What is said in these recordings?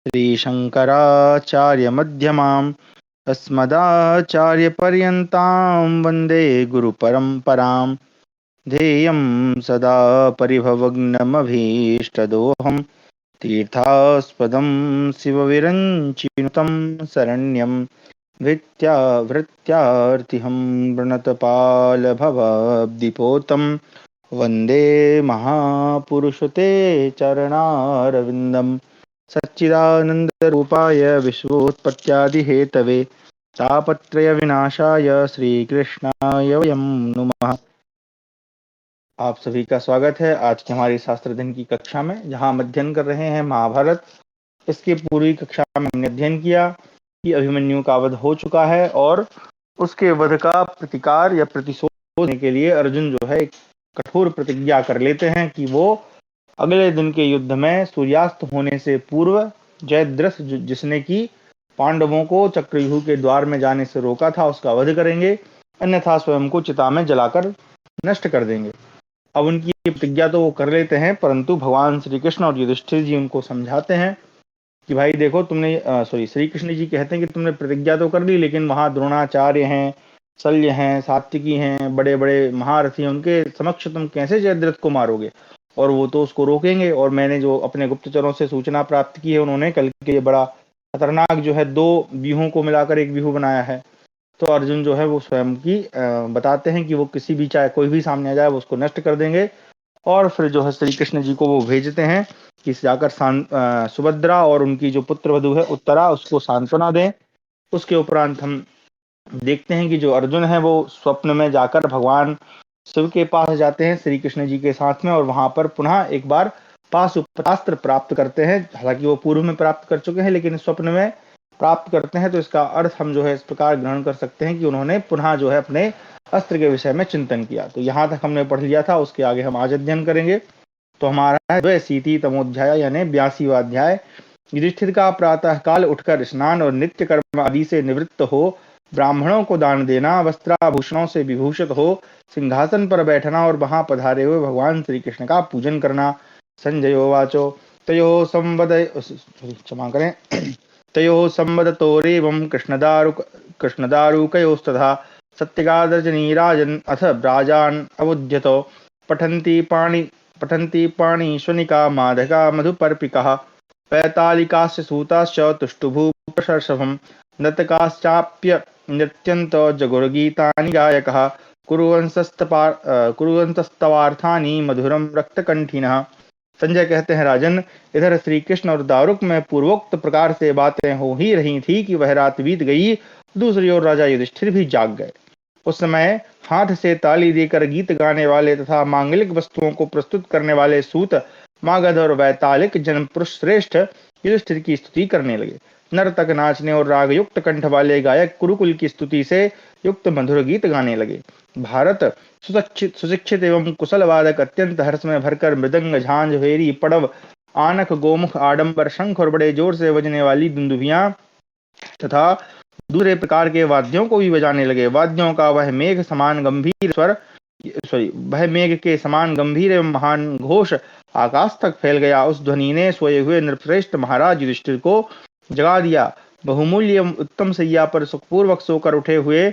श्रीशङ्कराचार्यमध्यमाम् अस्मदाचार्यपर्यन्तां वन्दे गुरुपरम्परां। ध्येयं सदा परिभवग्नमभीष्टदोहं तीर्थास्पदं शिवविरञ्चिनुतं शरण्यं भृत्यार्तिहं प्रणतपालभवाब्धिपोतं वन्दे महापुरुष ते चरणारविन्दम्। सच्चिदानन्दरूपाय विश्वोत्पत्त्यादिहेतवे तापत्रयविनाशाय श्रीकृष्णाय वयं नुमः। आप सभी का स्वागत है आज की हमारी शास्त्र अध्ययन की कक्षा में, जहां हम अध्ययन कर रहे हैं महाभारत। इसकी पूर्वी कक्षा में हमने अध्ययन किया कि अभिमन्यु का वध हो चुका है और उसके वध का प्रतिकार या प्रतिशोध लेने के लिए अर्जुन जो है एक कठोर प्रतिज्ञा कर लेते हैं कि वो अगले दिन के युद्ध में सूर्यास्त होने से पूर्व जयद्रथ जिसने कि पांडवों को चक्रव्यूह के द्वार में जाने से रोका था उसका वध करेंगे, अन्यथा स्वयं को चिता में जलाकर नष्ट कर देंगे। अब उनकी प्रतिज्ञा तो वो कर लेते हैं, परंतु भगवान श्री कृष्ण और युधिष्ठिर जी उनको समझाते हैं कि भाई देखो तुमने श्री कृष्ण जी कहते हैं कि तुमने प्रतिज्ञा तो कर ली, लेकिन वहां द्रोणाचार्य हैं, शल्य हैं, सात्विकी हैं, बड़े बड़े महारथी हैं, उनके समक्ष तुम कैसे जयद्रथ को मारोगे? और वो तो उसको रोकेंगे। और मैंने जो अपने गुप्तचरों से सूचना प्राप्त की है, उन्होंने कल के लिए बड़ा खतरनाक जो है 2 व्यूहों को मिलाकर एक व्यूह बनाया है। तो अर्जुन जो है वो स्वयं की बताते हैं कि वो किसी भी, चाहे कोई भी सामने आ जाए, वो उसको नष्ट कर देंगे। और फिर जो है श्री कृष्ण जी को वो भेजते हैं कि जाकर सुभद्रा और उनकी जो पुत्र वधू है उत्तरा, उसको सांत्वना दें। उसके उपरांत हम देखते हैं कि जो अर्जुन है वो स्वप्न में जाकर भगवान शिव के पास जाते हैं श्री कृष्ण जी के साथ में, और वहां पर पुनः एक बार पाशुपतास्त्र प्राप्त करते हैं। हालांकि वो पूर्व में प्राप्त कर चुके हैं, लेकिन स्वप्न में प्राप्त करते हैं। तो इसका अर्थ हम जो है इस प्रकार ग्रहण कर सकते हैं कि उन्होंने पुनः जो है अपने अस्त्र के विषय में चिंतन किया। तो यहाँ तक हमने पढ़ लिया था, उसके आगे हम आज अध्ययन करेंगे। तो हमारा है 82तमोध्याय यानी 82वां अध्याय। युधिष्ठिर का प्रातः काल उठकर स्नान और नित्य कर्म आदि से निवृत्त हो ब्राह्मणों को दान देना, वस्त्राभूषणों से विभूषित हो सिंहासन पर बैठना और वहां पधारे हुए भगवान श्री कृष्ण का पूजन करना। संजयोवाचो तयो संवद क्षमा करें तयो संवदतोरेवं कृष्णदारुकयोस्तथा सत्यगादर्शनीराजन् अथ व्राजान् अबुध्यतो पठन्ति पाणिशनिका माधका मधुपर्पिकः पैतालिकाश्च सूताश्च तुष्टुभूपशर्षभम् नर्तकाश्चाप्य नृत्यन्तो जगुर्गीतानि गायकः कुर्वन्तस्तवार्थानि मधुरम रक्तकंठिनः। संजय कहते हैं, राजन, इधर श्री कृष्ण और दारुक में पूर्वोक्त प्रकार से बातें हो ही रही थी कि वह रात बीत गई। दूसरी ओर राजा युधिष्ठिर भी जाग गए। उस समय हाथ से ताली देकर गीत गाने वाले तथा मांगलिक वस्तुओं को प्रस्तुत करने वाले सूत, मागध और वैतालिक जन पुरुष श्रेष्ठ युधिष्ठिर की स्तुति करने लगे। नर्तक नाचने और राग युक्त कंठ वाले गायक कुरुकुल की स्तुति से युक्त मधुर गीत गाने लगे। भारत सुशिक्षित एवं कुशल वादक अत्यंत हर्ष में भरकर मृदंग, झांझ, भेरी, पड़व, आनक, गोमुख, आडंबर, शंख और बड़े जोर से बजने वाली दुंदुभियां तथा दूसरे प्रकार के वाद्यों को भी बजाने लगे। वाद्यों का वह मेघ के समान गंभीर एवं महान घोष आकाश तक फैल गया। उस ध्वनि ने सोए हुए नृपश्रेष्ठ महाराज युधिष्ठिर को जगा दिया। बहुमूल्य एवं उत्तम सैया पर सुखपूर्वक सोकर उठे हुए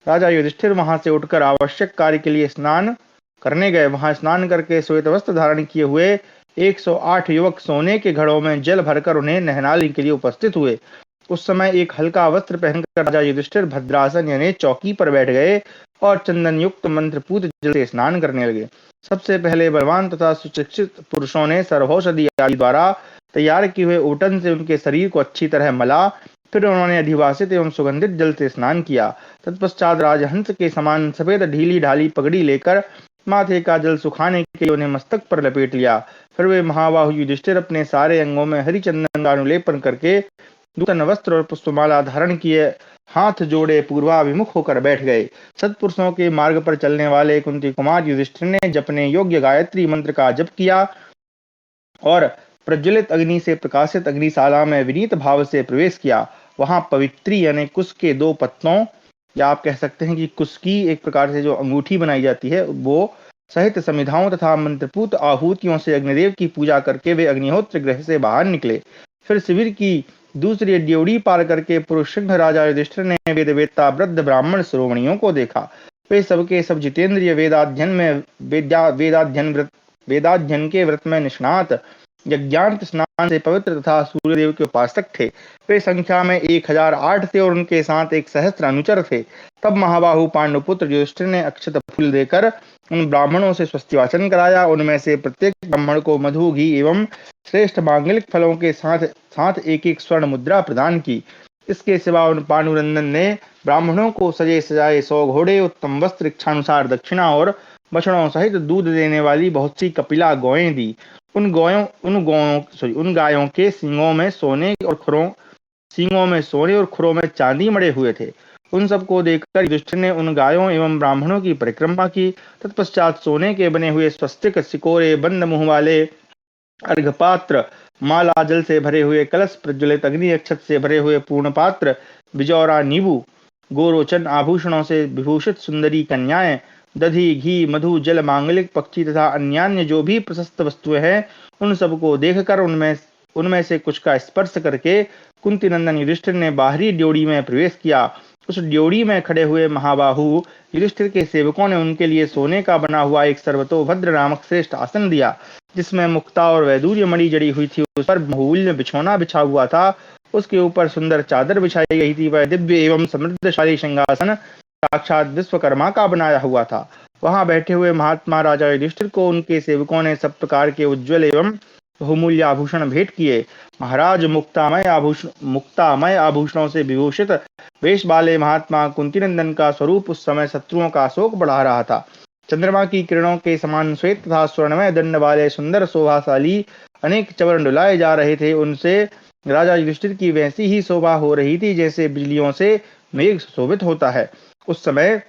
राजा युधिष्ठिर वहां से उठकर आवश्यक कार्य के लिए स्नान करने गए। वहां स्नान करके श्वेत वस्त्र धारण किए हुए 108 युवक सोने के घड़ों में जल भरकर उन्हें नहलाने के लिए उपस्थित हुए। उस समय एक हल्का वस्त्र पहनकर राजा युधिष्ठिर भद्रासन यानी चौकी पर बैठ गए और चंदन युक्त मंत्रपूत जल से स्नान करने लगे। सबसे पहले बलवान तथा सुशिक्षित पुरुषों ने सर्वौषधि आदि द्वारा तैयार किए हुए ऊटन से उनके शरीर को अच्छी तरह मला। फिर उन्होंने अधिवासित एवं सुगंधित जल से स्नान किया। तत्पश्चात राजहंस के समान सफेद ढीली ढाली पगड़ी लेकर माथे का जल सुखाने के लिए उन्हें मस्तक पर लपेट लिया। फिर वे महाबाहु युधिष्ठिर अपने सारे अंगों में हरिचंदन का अनुलेपन करके नूतन वस्त्र और पुष्पमाला धारण किए हाथ जोड़े पूर्वाभिमुख होकर बैठ गए। सत्पुरुषों के मार्ग पर चलने वाले कुंती कुमार युधिष्ठिर ने जपने योग्य गायत्री मंत्र का जप किया और प्रज्वलित अग्नि से प्रकाशित अग्निशाला में विनीत भाव से प्रवेश किया। वहां पवित्री यानी कुश के 2 पत्तों, या आप कह सकते हैं कि कुश की एक प्रकार से जो अंगूठी बनाई जाती है, वो सहित समिधाओं तथा मंत्रपूत आहूतियों से अग्निदेव की पूजा करके वे अग्निहोत्र गृह से बाहर निकले। फिर शिविर की दूसरी ड्योढ़ी पार करके पुरुषसिंह राजा युधिष्ठिर ने वेद वेत्ता वृद्ध ब्राह्मण श्रोमणियों को देखा। वे सबके सब जितेंद्रिय वेदाध्ययन के व्रत में निष्णात, यज्ञांत स्नान से पवित्र तथा सूर्यदेव के उपासक थे। वे संख्या में 1008 थे और उनके साथ 1 सहस्त्र अनुचर थे। तब महाबाहु पांडुपुत्र युधिष्ठिर ने अक्षत फूल देकर उन ब्राह्मणों से स्वस्ति वाचन कराया। उनमें से प्रत्येक ब्राह्मण को मधु, घी एवं श्रेष्ठ मांगलिक फलों के साथ साथ एक एक स्वर्ण मुद्रा प्रदान की। इसके सिवा उन पांडुनंदन ने ब्राह्मणों को सजे सजाए 100 घोड़े, उत्तम वस्त्र, इच्छानुसार दक्षिणा और बछड़ों सहित दूध देने वाली बहुत सी कपिला गौएं दी। उन गायों के सींगों में सोने और खुरों में चांदी मड़े हुए थे। उन सबको देखकर युधिष्ठिर ने उन गायों एवं ब्राह्मणों की परिक्रमा की। तत्पश्चात सोने के बने हुए स्वस्तिक, सिकोरे, बंद मुंह वाले अर्घपात्र, माला जल से भरे हुए कलश, प्रज्वलित अग्नि अक्षत से भरे हुए पूर्ण पात्र, बिजौरा नींबू, गोरोचन आभूषणों से विभूषित सुंदरी कन्याएं, दधी, घी, मधु, जल, मांगलिक पक्षी तथा अन्यान्य जो भी प्रशस्त वस्तुएं हैं, उन सबको देखकर उनमें से कुछ का स्पर्श करके कुंती नंदन युधिष्ठिर ने बाहरी ड्योढ़ी में प्रवेश किया। उस ड्योढ़ी में खड़े हुए महाबाहु युधिष्ठिर के सेवकों ने उनके लिए सोने का बना हुआ एक सर्वतोभद्र नामक श्रेष्ठ आसन दिया, जिसमें मुक्ता और वैदूर्य मणि जड़ी हुई थी। उस पर बहुमूल्य बिछौना बिछा हुआ था। उसके ऊपर सुंदर चादर बिछाई गई थी। वह दिव्य एवं समृद्धशाली सिंहासन साक्षात विश्वकर्मा का बनाया हुआ था। वहां बैठे हुए महात्मा राजा युधिष्ठिर को उनके सेवकों ने सब प्रकार के उज्ज्वल एवं बहुमूल्य आभूषण भेंट किए। महाराज मुक्तामय आभूषणों से विभूषित वेश वाले महात्मा कुंतीनंदन का स्वरूप उस समय शत्रुओं का शोक बढ़ा रहा था। चंद्रमा की किरणों के समान श्वेत तथा स्वर्णमय दंड वाले सुंदर शोभाशाली अनेक चवर डुलाए जा रहे थे। उनसे राजा युधिष्ठिर की वैसी ही शोभा हो रही थी जैसे बिजलियों से मेघ शोभित होता है। उस समय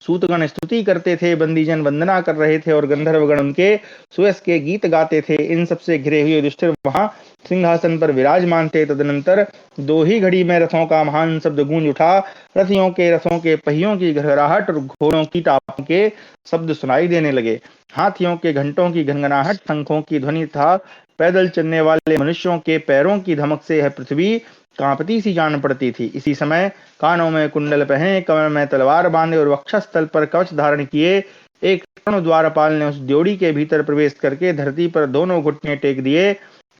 सूतगण स्तुति करते थे, बंदीजन वंदना कर रहे थे और गंधर्वगण उनके सुयस के गीत गाते थे। इन सबसे घिरे हुए युधिष्ठिर वहां सिंहासन पर विराजमान थे। तदनंतर 2 ही घड़ी में रथों का महान शब्द गूंज उठा। रथों के पहियों की घरघराहट और घोड़ों की टापों के शब्द सुनाई देने लगे। हाथियों के घंटों की घनघनाहट, शंखों की ध्वनि था। पैदल चलने वाले मनुष्यों के पैरों की धमक से यह पृथ्वी कांपती सी जान पड़ती थी। इसी समय कानों में कुंडल पहने, कमर में तलवार बांधे और वक्षस्थल पर कवच धारण किए एक तरुण द्वारपाल ने उस ड्योढ़ी के भीतर प्रवेश करके धरती पर दोनों घुटने टेक दिए।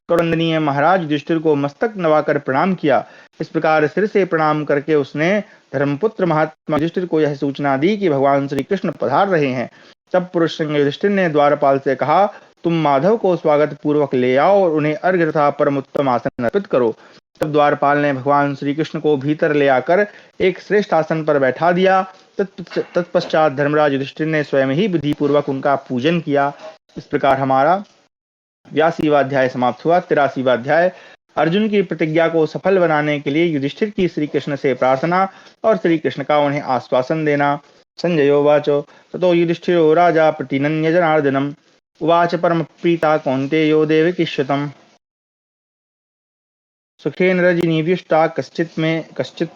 वंदनीय महाराज युधिष्ठिर को मस्तक नवाकर प्रणाम किया। इस प्रकार सिर से प्रणाम करके उसने धर्मपुत्र महात्मा युधिष्ठिर को यह सूचना दी कि भगवान श्री कृष्ण पधार रहे हैं। तब पुरुष सिंह युधिष्ठिर ने द्वारपाल से कहा, तुम माधव को स्वागत पूर्वक ले आओ और उन्हें अर्घ्य तथा परम उत्तम आसन अर्पित करो। तब द्वारपाल ने भगवान श्री कृष्ण को भीतर ले आकर एक श्रेष्ठ आसन पर बैठा दिया। तत्पश्चात धर्मराज युधिष्ठिर ने स्वयं ही विधि पूर्वक उनका पूजन किया। इस प्रकार हमारा 82वां अध्याय समाप्त हुआ। 83वां अध्याय अर्जुन की प्रतिज्ञा को सफल बनाने के लिए युधिष्ठिर की श्री कृष्ण से प्रार्थना और श्री कृष्ण का उन्हें आश्वासन देना। संजयोवाच ततो युधिष्ठिरो राजा प्रतिनन्य जनार्दनम् उवाच परम प्रीता कौन्तेयो देवकीश्युतम् सुखेन रजनीव्युष्टा कश्चित्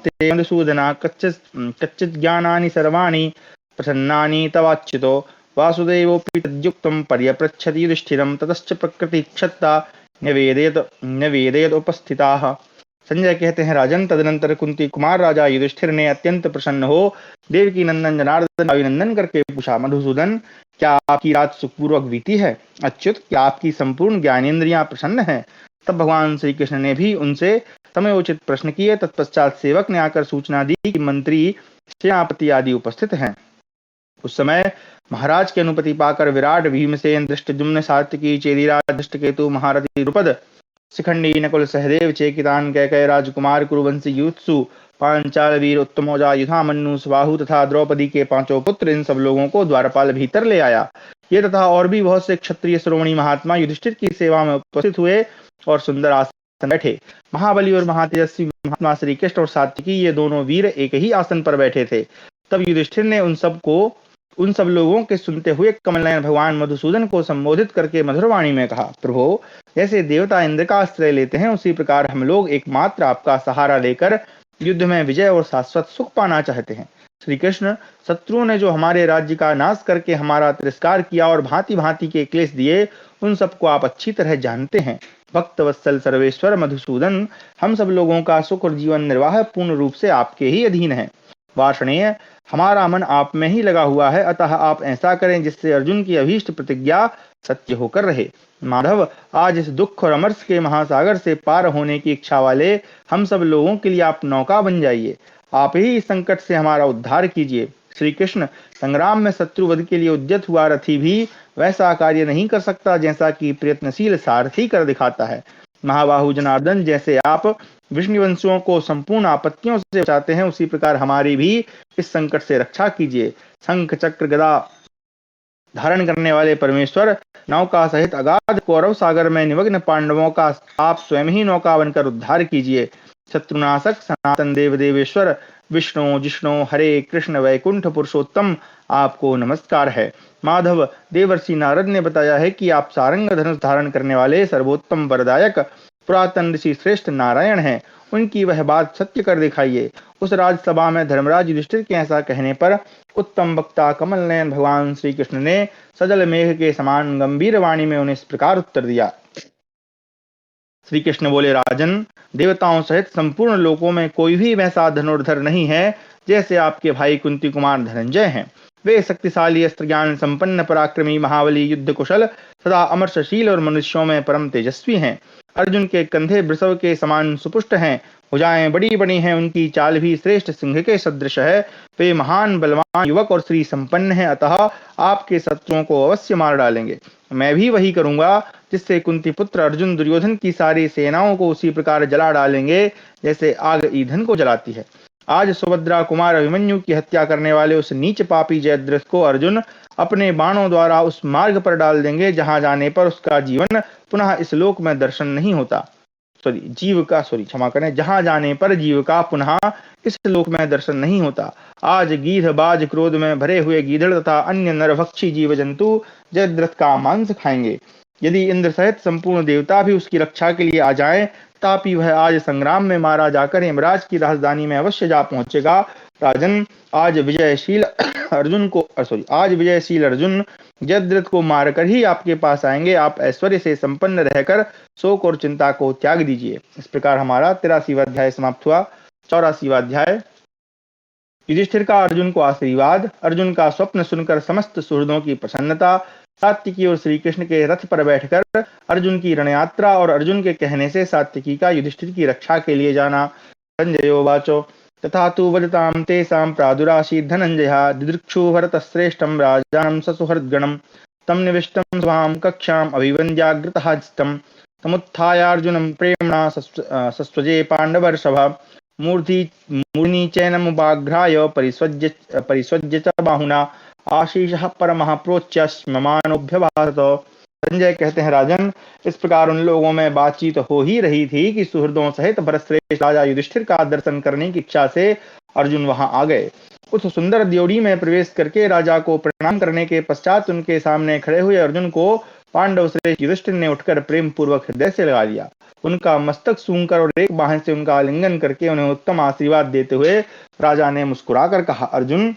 ते मधुसूदना कच्चित् ज्ञानानि सर्वाणि प्रसन्नानि तवाच्युतो वासुदेवोऽपि तद्युक्तं पर्यपृच्छति युधिष्ठिरं ततश्च प्रकृतिक्षत्ता न्यवेदयत उपस्थिताः। संजय कहते हैं, राजन, तदनंतर कुंती कुमार राजा युधिष्ठिर ने अत्यंत प्रसन्न हो देवकी नंदन जनार्दन अभिनंदन करके पूछा, मधुसूदन, क्या आपकी रात सुखपूर्वक बीती है? अच्युत, क्या आपकी संपूर्ण ज्ञानेन्द्रियां प्रसन्न हैं? तब भगवान श्री कृष्ण ने भी उनसे समयोचित प्रश्न किए। तत्पश्चात सेवक ने आकर सूचना दी कि मंत्री, सेनापति आदि उपस्थित हैं। उस समय महाराज की अनुमति पाकर विराट, भीमसेन, धृष्टद्युम्न, सात्यकी, चेदिराज, धृष्टकेतु, महारथी द्रुपद, शिखंडी, नकुल, सहदेव, चेकितान, कैकेय राजकुमार, कुरुवंशी, युत्सु, पांचाल वीर, उत्तमौजा, युधामन्यु, स्वाहु तथा द्रौपदी के 5 पुत्र, इन सब लोगों को द्वारपाल भीतर ले आया। ये तथा और भी बहुत से क्षत्रिय श्रोमणी महात्मा युधिष्ठिर की सेवा में उपस्थित हुए और सुंदर आसन बैठे। महाबली और महातेजस्वी महात्मा श्री कृष्ण और सात्यकी, ये दोनों वीर एक ही आसन पर बैठे थे। तब युधिष्ठिर ने उन सब लोगों के सुनते हुए कमल नयन भगवान मधुसूदन को संबोधित करके मधुरवाणी में कहा, प्रभो, जैसे देवता इंद्र का आश्रय लेते हैं, उसी प्रकार हम लोग एकमात्र आपका सहारा लेकर युद्ध में विजय और शाश्वत सुख पाना चाहते हैं। श्री कृष्ण, शत्रुओं ने जो हमारे राज्य का नाश करके हमारा तिरस्कार किया और भांति भांति के क्लेश दिए, उन सबको आप अच्छी तरह जानते हैं। भक्त वत्सल सर्वेश्वर मधुसूदन, हम सब लोगों का सुख और जीवन निर्वाह पूर्ण रूप से आपके ही अधीन है। वार्ष्णेय, हमारा मन आप में ही लगा हुआ है, अतः आप ऐसा करें जिससे अर्जुन की अभीष्ट प्रतिज्ञा सत्य होकर रहे। माधव, आज इस दुख और अमरस के महासागर से पार होने की इच्छा वाले हम सब लोगों के लिए आप नौका बन जाइए। आप ही इस संकट से हमारा उद्धार कीजिए। श्री कृष्ण, संग्राम में शत्रुवध के लिए उद्यत हुआ रथी भी वैसा कार्य नहीं कर सकता जैसा कि प्रयत्नशील सारथी कर दिखाता है। महाबाहु जनार्दन, जैसे आप विष्णुवंशियों को संपूर्ण आपत्तियों से बचाते हैं, उसी प्रकार हमारी भी इस संकट से रक्षा कीजिए। शंख चक्र गदा धारण करने वाले परमेश्वर, नौका सहित अगाध कौरव सागर में निमग्न पांडवों का आप स्वयं ही नौका बनकर उद्धार कीजिए। शत्रुनाशक सनातन देव देवेश्वर विष्णु जिष्णु हरे कृष्ण वैकुंठ पुरुषोत्तम, आपको नमस्कार है। माधव, देवर्षि नारद ने बताया है कि आप सारंग धनुष धारण करने वाले सर्वोत्तम वरदायक पुरातन ऋषि श्रेष्ठ नारायण हैं। उनकी वह बात सत्य कर दिखाइए। उस राजसभा में धर्मराज युधिष्ठिर के ऐसा कहने पर उत्तम वक्ता कमल नयन भगवान श्री कृष्ण ने सजल मेघ के समान गंभीर वाणी में उन्हें इस प्रकार उत्तर दिया। श्री कृष्ण बोले, राजन, देवताओं सहित संपूर्ण लोकों में कोई भी वैसा धनुर्धर नहीं है जैसे आपके भाई कुंती कुमार धनंजय हैं। वे शक्तिशाली अस्त्र ज्ञान संपन्न पराक्रमी महाबली युद्ध कुशल सदा अमर्षशील और मनुष्यों में परम तेजस्वी हैं। अर्जुन के कंधे वृषभ के समान सुपुष्ट हैं, भुजाएं बड़ी बड़ी हैं, उनकी चाल भी श्रेष्ठ सिंह के सदृश है। वे महान बलवान युवक और श्री संपन्न हैं, अतः आपके शत्रुओं को अवश्य मार डालेंगे। मैं भी वही करूंगा जिससे कुंती पुत्र अर्जुन दुर्योधन की सारी सेनाओं को उसी प्रकार जला डालेंगे जैसे आग ईंधन को जलाती है। आज सुभद्रा कुमार अभिमन्यु की हत्या करने वाले उस नीच पापी जयद्रथ को अर्जुन अपने बाणों द्वारा उस मार्ग पर डाल देंगे जहां जाने पर उसका जीवन पुनः इस लोक में दर्शन नहीं होता। क्षमा करें, जहां जाने पर जीव का पुनः इस लोक में दर्शन नहीं होता। आज गीध बाज क्रोध में भरे हुए गीधड़ तथा अन्य नरभक्षी जीव जंतु जयद्रथ का मांस खाएंगे। यदि इंद्र सहित संपूर्ण देवता भी उसकी रक्षा के लिए आ जाएं, तथापि वह आज संग्राम में मारा जाकर यमराज की राजधानी में अवश्य जा पहुंचेगा। राजन, आज विजयशील अर्जुन जयद्रथ को मारकर ही आपके पास आएंगे। आप ऐश्वर्य से संपन्न रहकर शोक और चिंता को त्याग दीजिए। इस प्रकार हमारा 83वां अध्याय समाप्त हुआ। 84वां अध्याय, युधिष्ठिर का अर्जुन को आशीर्वाद। अर्जुन का स्वप्न सुनकर समस्त सुहृदों की प्रसन्नता। सात्विकी और श्री कृष्ण के रथ पर बैठकर अर्जुन की रणयात्रा और अर्जुन के कहने से सात्विकी का युधिष्ठिर की रक्षा के लिए जाना। संजयोवाचो तथा तु वदतां तेषां प्रादुरासीत् धनञ्जयः दिदृक्षु भरतश्रेष्ठं राजानं ससुहृद्गणं तं निविष्टं स्वां कक्षाम् अभिवन्द्याग्रतः जितं तमुत्थायार्जुनं प्रेम्णा सस्वजे पाण्डवर्षभा मूर्धनि चैनमुपाघ्राय परिस्वज्य च बाहुना आशीषः परमः प्रोच्य स्ममानोऽभ्यभाषत। संजय कहते हैं, राजन, इस प्रकार उन लोगों में बातचीत हो ही रही थी कि सुहृदों सहित भरतश्रेष्ठ राजा युधिष्ठिर का दर्शन करने की इच्छा से अर्जुन वहां आ गए। उस सुंदर द्योड़ी में प्रवेश करके राजा को प्रणाम करने के पश्चात उनके सामने खड़े हुए अर्जुन को पांडव श्रेष्ठ युधिष्ठिर ने उठकर प्रेम पूर्वक हृदय से लगा लिया। उनका मस्तक सूंघकर और एक बाह से उनका आलिंगन करके उन्हें उत्तम आशीर्वाद देते हुए राजा ने मुस्कुराकर कहा, अर्जुन,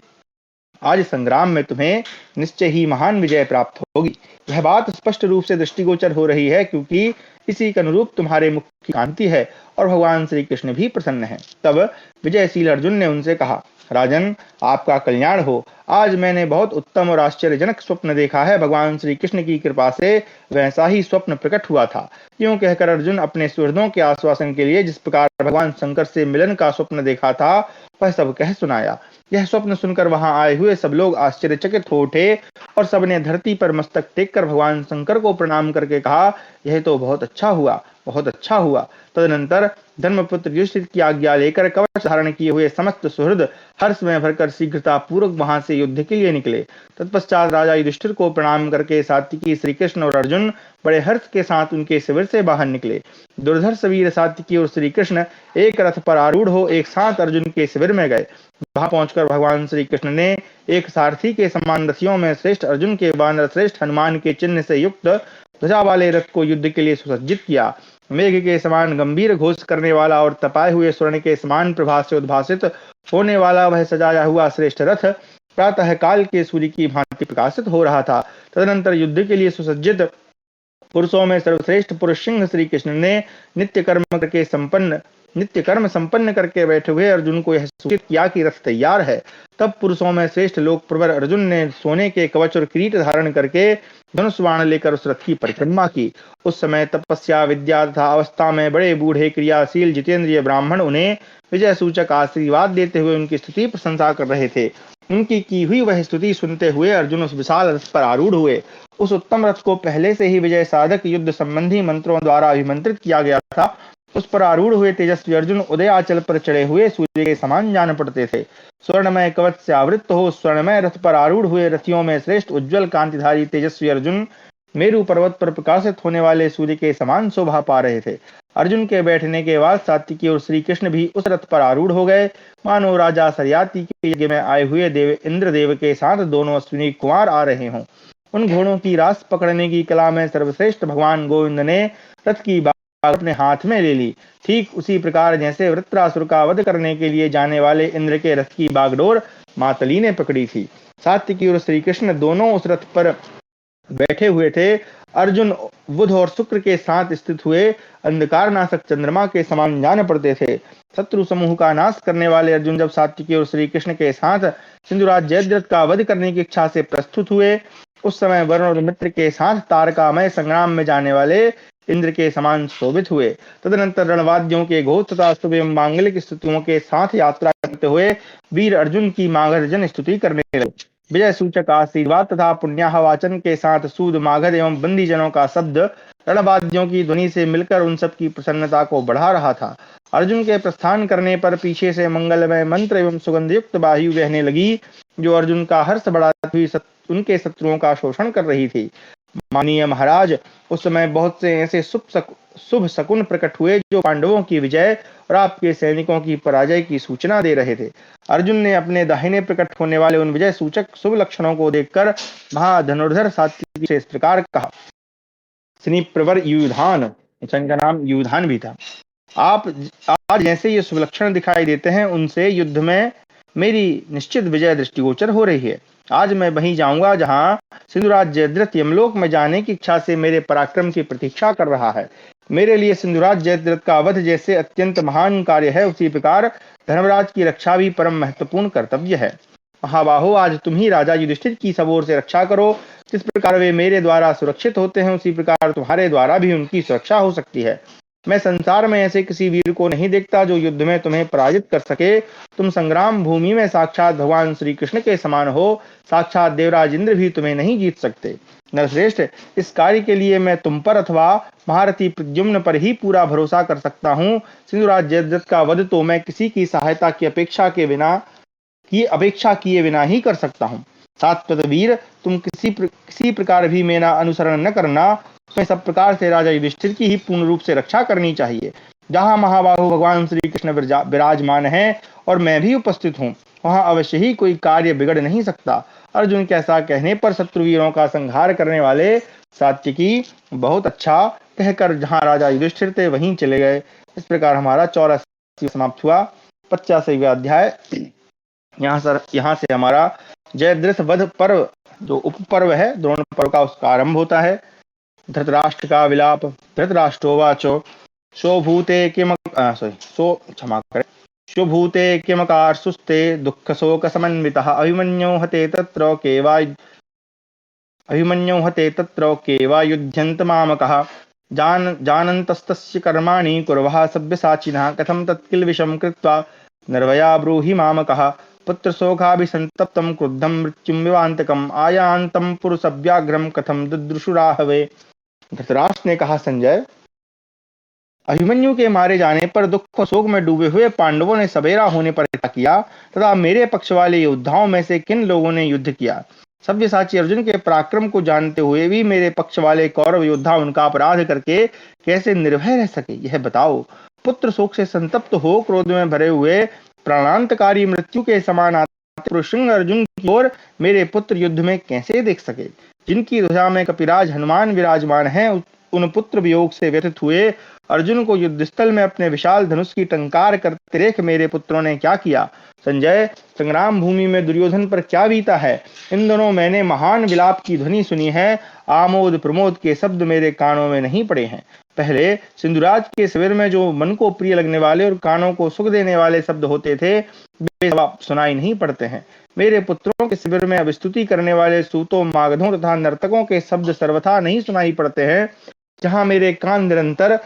आज संग्राम में तुम्हें निश्चय ही महान विजय प्राप्त होगी। यह बात स्पष्ट रूप से दृष्टिगोचर हो रही है, क्योंकि इसी के अनुरूप तुम्हारे मुख की कांति है और भगवान श्री कृष्ण भी प्रसन्न है। तब विजयशील अर्जुन ने उनसे कहा, राजन, आपका कल्याण हो। आज मैंने बहुत उत्तम और आश्चर्यजनक स्वप्न देखा है। भगवान श्री कृष्ण की कृपा से वैसा ही स्वप्न प्रकट हुआ था। यूं कहकर अर्जुन अपने सुहृदों के आश्वासन के लिए जिस प्रकार भगवान शंकर से मिलन का स्वप्न देखा था वह सब कह सुनाया। यह स्वप्न सुनकर वहां आए हुए सब लोग आश्चर्यचकित हो उठे और सबने धरती पर मस्तक टेककर भगवान शंकर को प्रणाम करके कहा, यह तो बहुत अच्छा हुआ, बहुत अच्छा हुआ। तदनंतर धर्मपुत्र युधिष्ठिर की आज्ञा लेकर कवच धारण किए हुए समस्त सुहृद हर्ष में भरकर शीघ्रता पूर्वक वहां से युद्ध के लिए निकले। तत्पश्चात राजा युधिष्ठिर को प्रणाम करके सात्विकी, श्री कृष्ण और अर्जुन बड़े हर्ष के साथ उनके शिविर से बाहर निकले। दुर्धर्ष वीर सात्विकी और श्री कृष्ण एक रथ पर आरूढ़ हो एक साथ अर्जुन के शिविर में गए। वहां पहुंचकर भगवान श्री कृष्ण ने एक सारथी के समान रथियों में श्रेष्ठ अर्जुन के वानर श्रेष्ठ हनुमान के चिन्ह से युक्त ध्वजा वाले रथ को युद्ध के लिए सुसज्जित किया। मेघ के समान गंभीर घोष करने वाला और तपाए हुए स्वर्ण के समान प्रभा से उद्भासित होने वाला वह सजाया हुआ श्रेष्ठ रथ प्रातः काल के सूर्य की भांति प्रकाशित हो रहा था। तदनंतर युद्ध के लिए सुसज्जित पुरुषों में सर्वश्रेष्ठ पुरुष सिंह श्री कृष्ण ने नित्य कर्म संपन्न करके बैठे हुए अर्जुन को यह सूचित किया कि रथ तैयार है। तब पुरुषों में श्रेष्ठ लोक प्रवर अर्जुन ने सोने के कवच और किरीट धारण करके धनुष बाण लेकर उस रथ की परिक्रमा की। उस समय तपस्या विद्या तथा अवस्था में बड़े बूढ़े क्रियाशील जितेंद्रिय ब्राह्मण उन्हें विजय सूचक आशीर्वाद देते हुए उनकी स्तुति प्रशंसा कर रहे थे। उनकी की हुई वह स्तुति सुनते हुए अर्जुन उस विशाल रथ पर आरूढ़ हुए। उस उत्तम रथ को पहले से ही विजय साधक युद्ध संबंधी मंत्रों द्वारा अभिमंत्रित किया गया था। उस पर आरूढ़ हुए तेजस्वी अर्जुन उदयाचल पर चढ़े हुए सूर्य के समान जान पड़ते थे। स्वर्णमय कवच से आवृत्त हो स्वर्णमय रथ पर आरूढ़ हुए रथियों में श्रेष्ठ उज्ज्वल कांतिधारी तेजस्वी अर्जुन मेरु पर्वत पर प्रकाशित होने वाले सूर्य के समान शोभा पा रहे थे। अर्जुन के बैठने के बाद सात्विकी और श्री कृष्ण भी उस रथ पर आरूढ़ हो गए, मानो राजा सरियाती के यज्ञ में आए हुए देव इंद्रदेव के साथ दोनों अश्विनी कुमार आ रहे हों। उन घोड़ों की रास पकड़ने की कला में सर्वश्रेष्ठ भगवान गोविंद ने रथ की बाग अपने हाथ में ले ली। ठीक उसी प्रकार जैसे वृत्रासुर का वध करने के लिए जाने वाले इंद्र के रथ की बागडोर मातली ने पकड़ी थी। सात्विकी और श्री कृष्ण दोनों उस रथ पर बैठे हुए थे। अर्जुन बुध और शुक्र के साथ स्थित हुए अंधकार नाशक चंद्रमा के समान जान पड़ते थे। शत्रु समूह का नाश करने वाले अर्जुन जब सात्विकी और श्री कृष्ण के साथ सिंधुराज जयद्रथ का वध करने की इच्छा से प्रस्तुत हुए, उस समय वरुण और मित्र के साथ तारकामय संग्राम में जाने वाले इंद्र के समान शोभित हुए। तदनंतर रणवाद्यों के घोष तथा शुभ एवं मांगलिक स्तुतियों के साथ यात्रा करते हुए वीर अर्जुन की मागर्जन स्तुति करने लगे। विजय सूचक आशीर्वाद तथा पुण्याह वाचन के साथ सूद मागध एवं बंदी जनों का शब्द रणवाद्यों की ध्वनि से मिलकर उन सब की प्रसन्नता को बढ़ा रहा था। अर्जुन के प्रस्थान करने पर पीछे से मंगलमय मंत्र एवं सुगंधयुक्त वायु बहने लगी, जो अर्जुन का हर्ष बढ़ाती हुई उनके शत्रुओं का शोषण कर रही थी। माननीय महाराज, उस समय बहुत से ऐसे शुभ शकुन प्रकट हुए जो पांडवों की विजय और आपके सैनिकों की पराजय की सूचना दे रहे थे। अर्जुन ने अपने दाहिने प्रकट होने वाले उन विजय सूचक शुभ लक्षणों को देखकर महाधनुर्धर सात्विकी से इस प्रकार कहा। स्नी प्रवर युधान, इनका नाम युधान भी था। आप आज जैसे ये शुभ लक्षण दिखाई देते हैं, उनसे युद्ध में मेरी निश्चित विजय दृष्टिगोचर हो रही है। आज मैं वहीं जाऊंगा जहां सिंधुराज जयद्रथ यमलोक में जाने की इच्छा से मेरे पराक्रम की प्रतीक्षा कर रहा है। मेरे लिए सिंधुराज जयद्रथ का वध जैसे अत्यंत महान कार्य है, उसी प्रकार धर्मराज की रक्षा भी परम महत्वपूर्ण कर्तव्य है। महाबाहो, आज तुम ही राजा युधिष्ठिर की सब ओर से रक्षा करो। जिस प्रकार वे मेरे द्वारा सुरक्षित होते हैं, उसी प्रकार तुम्हारे द्वारा भी उनकी सुरक्षा हो सकती है। मैं संसार में ऐसे किसी वीर को नहीं देखता जो युद्ध में तुम्हें पराजित कर सके। तुम संग्राम भूमि में साक्षात भगवान श्री कृष्ण के समान हो। साक्षात देवराज इंद्र भी तुम्हें नहीं जीत सकते। नरश्रेष्ठ, इस कार्य के लिए मैं तुम पर अथवा महारथी प्रद्युम्न पर ही पूरा भरोसा कर सकता हूँ। सिंधुराज जयद्रथ का वध तो मैं किसी की सहायता की अपेक्षा किए बिना ही कर सकता हूँ। सात्वत वीर, तुम किसी प्रकार भी मेरा अनुसरण न करना। तुम्हें सब प्रकार से राजा युधिष्ठिर की ही पूर्ण रूप से रक्षा करनी चाहिए। जहां महाबाहु भगवान श्री कृष्ण विराजमान है और मैं भी उपस्थित हूँ, वहां अवश्य ही कोई कार्य बिगड़ नहीं सकता। अर्जुन के ऐसा कहने पर शत्रुवीरों का संहार करने वाले सात्विकी बहुत अच्छा कहकर जहां राजा युधिष्ठिर थे वहीं चले गए। इस प्रकार हमारा 84 समाप्त हुआ। 85वां अध्याय यहाँ से हमारा जयद्रथ वध पर्व जो उपपर्व है, द्रोण पर्व का, उसका आरंभ होता है। धृतराष्ट्र का विलाप। धृतराष्ट्रोवाचो शोभूते किमकारसुस्ते दुःख शोक समन्वितः अभिमन्यो हते तत्र केवा युध्यन्त मामकः जानन्तस्तस्य कर्माणि कुर्वः सव्यसाचिनः कथं तत्किल विषं कृत्वा निर्भया ब्रूहि मामकः पुत्रशोकाभिसन्तप्तं क्रुद्धं मृत्युं विवान्तकम् आयान्तं पुरुषव्याघ्रं कथं दुदृशुराहवे। धृतराष्ट्र ने कहा, संजय, अभिमन्यु के मारे जाने पर दुख और शोक में डूबे हुए पांडवों ने सवेरा होने पर क्या किया तथा मेरे पक्ष वाले योद्धाओं में से किन लोगों ने युद्ध किया। सव्यसाची अर्जुन के पराक्रम को जानते हुए भी मेरे पक्ष वाले कौरव योद्धा उनका अपराध करके कैसे निर्भय रह सके, यह बताओ। पुत्र शोक से संतप्त हो क्रोध में भरे हुए प्राणांतकारी मृत्यु के समान आते पुरुषंग अर्जुन की ओर मेरे पुत्र युद्ध में कैसे देख सके। जिनकी ध्वजा में कपिराज हनुमान विराजमान है, उन पुत्र वियोग से व्यथित हुए अर्जुन को युद्धस्थल में अपने विशाल धनुष की टंकार करते देख मेरे पुत्रों ने क्या किया। संजय, संग्राम भूमि में दुर्योधन पर क्या बीता है। इन दोनों मैंने महान विलाप की ध्वनि सुनी है, आमोद प्रमोद के शब्द मेरे कानों में नहीं पड़े हैं। पहले सिंधुराज के शिविर में जो मन को प्रिय लगने वाले और कानों को सुख देने वाले शब्द होते थे, वे अब सुनाई नहीं पड़ते हैं। मेरे पुत्रों के शिविर में अब स्तुति करने वाले सूतों, मागधों तथा नर्तकों के शब्द सर्वथा नहीं सुनाई पड़ते हैं। जहां मेरे कान निरंतर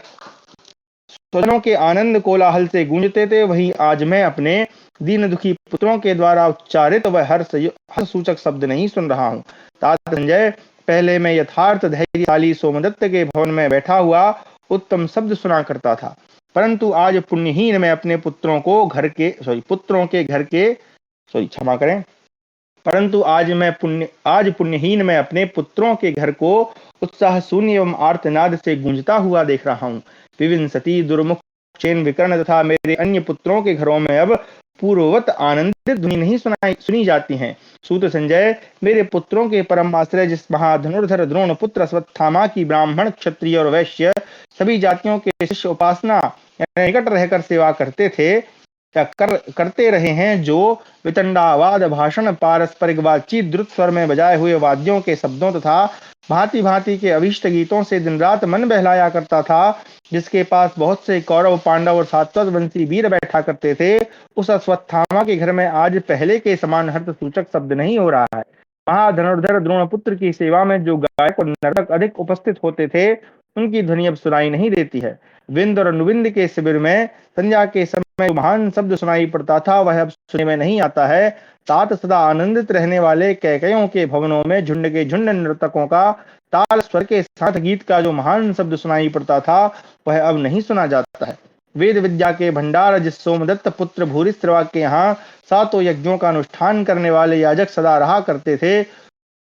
स्वजनों के आनंद कोलाहल से गूंजते थे, वहीं आज मैं अपने दीन दुखी पुत्रों के द्वारा उच्चारित व हर्ष सूचक शब्द नहीं सुन रहा हूँ। तात संजय, पहले मैं यथार्थ धैर्यशाली सोमदत्त के भवन में बैठा हुआ उत्तम शब्द सुना करता था, परंतु आज पुण्यहीन मैं अपने पुत्रों के घर के क्षमा करें, परंतु आज पुण्यहीन मैं अपने पुत्रों के घर को उत्साह शून्य एवं आर्तनाद से गूंजता हुआ देख रहा हूँ। विविंसति, दुर्मुख, चेन, विकर्ण तथा मेरे अन्य पुत्रों के घरों में अब पूर्ववत आनंदित ध्वनि नहीं सुनी जाती हैं। सूत संजय, मेरे पुत्रों के परम आश्रय जिस महाधनुर्धर द्रोण पुत्र अश्वत्थामा की ब्राह्मण, क्षत्रिय और वैश्य सभी जातियों के शिष्य उपासना निकट रहकर सेवा करते थे या करते रहे हैं, जो वितंडावाद, भाषण, पारस्परिक बातचीत, द्रुत स्वर में बजाए हुए वाद्यों के शब्दों तथा भांति भांति के अभीष्ट गीतों से दिन रात मन बहलाया करता था, जिसके पास बहुत से कौरव, पांडव और सात्वतवंशी वीर बैठा करते थे, उस अश्वत्थामा के घर में आज पहले के समान हर्ष सूचक शब्द नहीं हो रहा है। महाधनुर्धर द्रोणपुत्र की सेवा में जो गायक और नर्तक अधिक उपस्थित होते थे, उनकी ध्वनि अब सुनाई नहीं देती है। विंद और अनुविंद के शिविर में संध्या के समय जो महान शब्द सुनाई पड़ता था, वह अब सुनने में नहीं आता है। तात सदा आनंदित रहने वाले कैकयों के भवनों में झुंड के झुंड नर्तकों का ताल स्वर के साथ गीत का जो महान शब्द सुनाई पड़ता था, वह अब नहीं सुना जाता है। वेद विद्या के भंडार जिस सोमदत्त पुत्र भूरिश्रवा के यहाँ सातों यज्ञों का अनुष्ठान करने वाले याजक सदा रहा करते थे,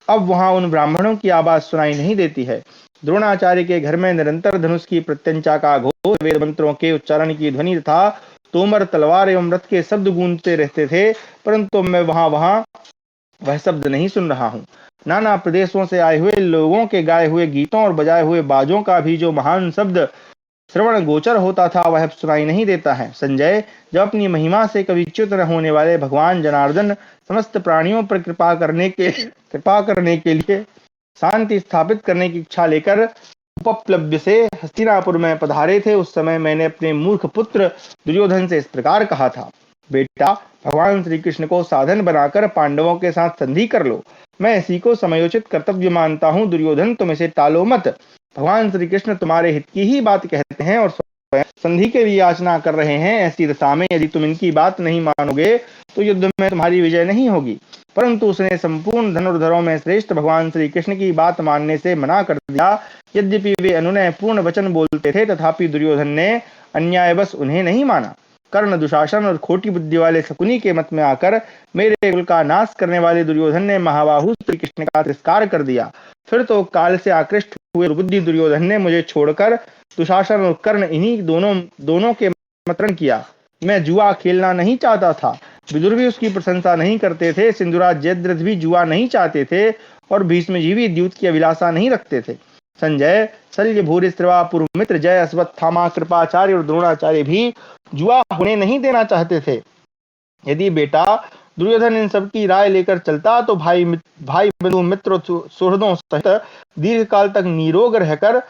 अब वहां उन ब्राह्मणों की आवाज सुनाई नहीं देती है। द्रोणाचार्य के घर में निरंतर धनुष की प्रत्यंचा का घोष, वेद मंत्रों के उच्चारण की ध्वनि तथा तोमर, तलवार एवं रथ के शब्द गूंजते रहते थे, परंतु मैं वहां वह शब्द नहीं सुन रहा हूँ। नाना प्रदेशों से आए हुए लोगों के गाए हुए गीतों और बजाए हुए बाजों का भी जो महान शब्द श्रवण गोचर होता था, वह सुनाई नहीं देता है। संजय, जब अपनी महिमा से कभी च्युत न होने वाले भगवान जनार्दन समस्त प्राणियों पर कृपा करने के लिए शांति स्थापित करने की इच्छा लेकर उपप्लव्य से हस्तिनापुर में पधारे थे, उस समय मैंने अपने मूर्ख पुत्र दुर्योधन से इस प्रकार कहा था, बेटा, भगवान श्री कृष्ण को साधन बनाकर पांडवों के साथ संधि कर लो। मैं इसी को समयोचित कर्तव्य मानता हूँ। दुर्योधन, तुम इसे टालो मत। भगवान श्री कृष्ण तुम्हारे हित की ही बात कहते हैं और संधि के लिए याचना कर रहे हैं। ऐसी दशा में यदि तुम इनकी बात नहीं मानोगे तो युद्ध में तुम्हारी विजय नहीं होगी। परंतु उसने संपूर्ण धनुर्धरों में श्रेष्ठ भगवान श्री कृष्ण की बात मानने से मना कर दिया। यद्यपि वे अनुनय पूर्ण वचन बोलते थे, तथापि दुर्योधन ने अन्यायवश उन्हें नहीं माना। कर्ण, दुशासन और खोटी बुद्धि वाले शकुनी के मत में आकर मेरे कुल का नाश करने वाले दुर्योधन ने महाबाहु श्री कृष्ण का तिरस्कार कर दिया। फिर तो काल से आकृष्ट हुए बुद्धि दुर्योधन ने मुझे छोड़कर दुशासन और कर्ण इन्हीं दोनों के मंत्रण किया। मैं जुआ खेलना नहीं चाहता था। विदुर भी उसकी प्रशंसा नहीं करते थे। सिंधुराज जयद्रथ भी जुआ नहीं चाहते थे और भीष्म जी भी द्यूत की अभिलाषा नहीं रखते थे। संजय, शल्य, भूरिश्रवा, पुरुमित्र, जय, अश्वत्थामा, कृपाचार्य और द्रोणाचार्य भी जुआ होने नहीं देना चाहते थे। यदि बेटा दुर्योधन इन सब की राय लेकर चलता तो भाई बंधु, मित्र, सुहृदों सहित दीर्घ काल तक निरोग रहकर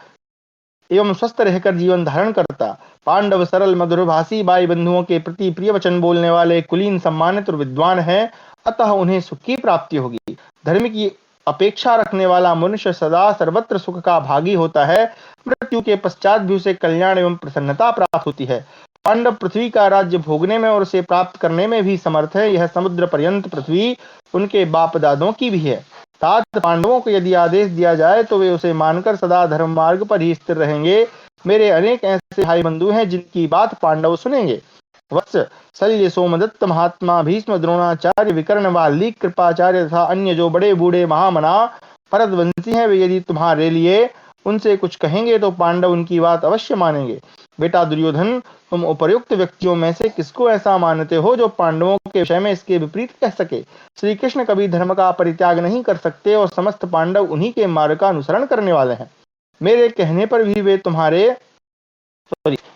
एवं स्वस्थ रहकर जीवन धारण करता। पांडव सरल, मधुरभाषी, भाई बंधुओं के प्रति प्रिय वचन बोलने वाले, कुलीन, सम्मानित और विद्वान हैं, अतः उन्हें सुख की प्राप्ति होगी। धर्म की अपेक्षा रखने वाला मनुष्य सदा सर्वत्र सुख का भागी होता है। मृत्यु के पश्चात भी उसे कल्याण एवं प्रसन्नता प्राप्त होती है। पांडव पृथ्वी का राज्य भोगने में और उसे प्राप्त करने में भी समर्थ है। यह समुद्र पर्यंत पृथ्वी उनके बाप दादों की भी है। तात, पांडवों को यदि आदेश दिया जाए तो वे उसे मानकर सदा धर्म मार्ग पर ही स्थिर रहेंगे। मेरे अनेक ऐसे भाई बंधु हैं जिनकी बात पांडव सुनेंगे। वत्स, शल्य, सोमदत्त, महात्मा, भीष्म, द्रोणाचार्य, विकर्ण, वाल्मीकि, कृपाचार्य तथा अन्य जो बड़े बूढ़े महामना भरतवंशी हैं, वे यदि तुम्हारे लिए उनसे कुछ कहेंगे तो पांडव उनकी बात अवश्य मानेंगे। बेटा दुर्योधन, तुम उपर्युक्त व्यक्तियों में से किसको ऐसा मानते हो जो पांडवों के विषय में इसके विपरीत कह सके। श्री कृष्ण कभी धर्म का परित्याग नहीं कर सकते और समस्त पांडव उन्हीं के मार्ग का अनुसरण करने वाले हैं। मेरे कहने पर भी वे तुम्हारे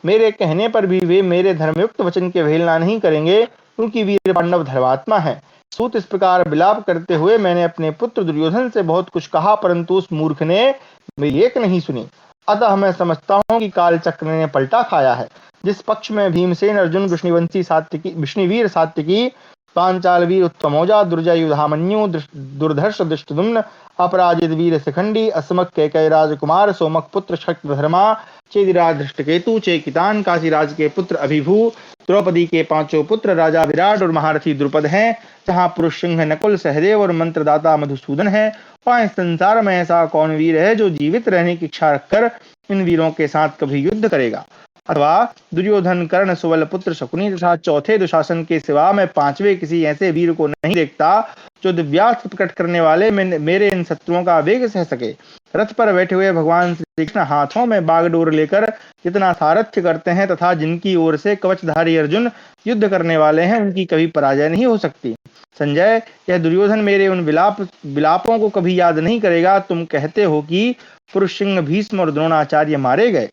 मेरे कहने पर भी वे मेरे धर्मयुक्त वचन की अवहेलना नहीं करेंगे, क्योंकि वीर पांडव धर्मात्मा है। सूत इस प्रकार विलाप करते हुए, मैंने अपने पुत्र दुर्योधन से बहुत कुछ कहा, परंतु उस मूर्ख ने मेरी एक नहीं सुनी। अतः मैं समझता हूँ कि काल चक्र ने पलटा खाया है। जिस पक्ष में भीमसेन, अर्जुन, विष्णुवंशी सात्यकी, विष्णुवीर सात्यकी, पांचाल वीर उत्तमौजा, दुर्जय युधामन्यु, दुर्धर्ष दृष्टद्युम्न, अपराजित वीर शिखंडी, अस्मक कैकेय राजकुमार, सोमक पुत्र शक्तधर्मा, चेदिराज धृष्टकेतु, चेकितान, काशीराज के पुत्र अभिभू, द्रौपदी के पांचों पुत्र राजा विराट और महारथी द्रुपद हैं। जहाँ पुरुष सिंह नकुल, सहदेव और मंत्रदाता मधुसूदन है, वहाँ इस संसार में ऐसा कौन वीर है जो जीवित रहने की इच्छा रखकर इन वीरों के साथ कभी युद्ध करेगा। अथवा दुर्योधन, कर्ण, सुबल पुत्र शकुनी तथा चौथे दुशासन के सिवा मैं पांचवें किसी ऐसे वीर को नहीं देखता जो दिव्यास्त्र प्रकट करने वाले मेरे इन शत्रुओं का वेग सह सके। रथ पर बैठे हुए भगवान श्री कृष्ण हाथों में बागडोर लेकर जितना सारथ्य करते हैं तथा जिनकी ओर से कवचधारी अर्जुन युद्ध करने वाले हैं, उनकी कभी पराजय नहीं हो सकती। संजय, यह दुर्योधन मेरे उन विलापों को कभी याद नहीं करेगा। तुम कहते हो कि पुरुष सिंह, भीष्म और द्रोणाचार्य मारे गए।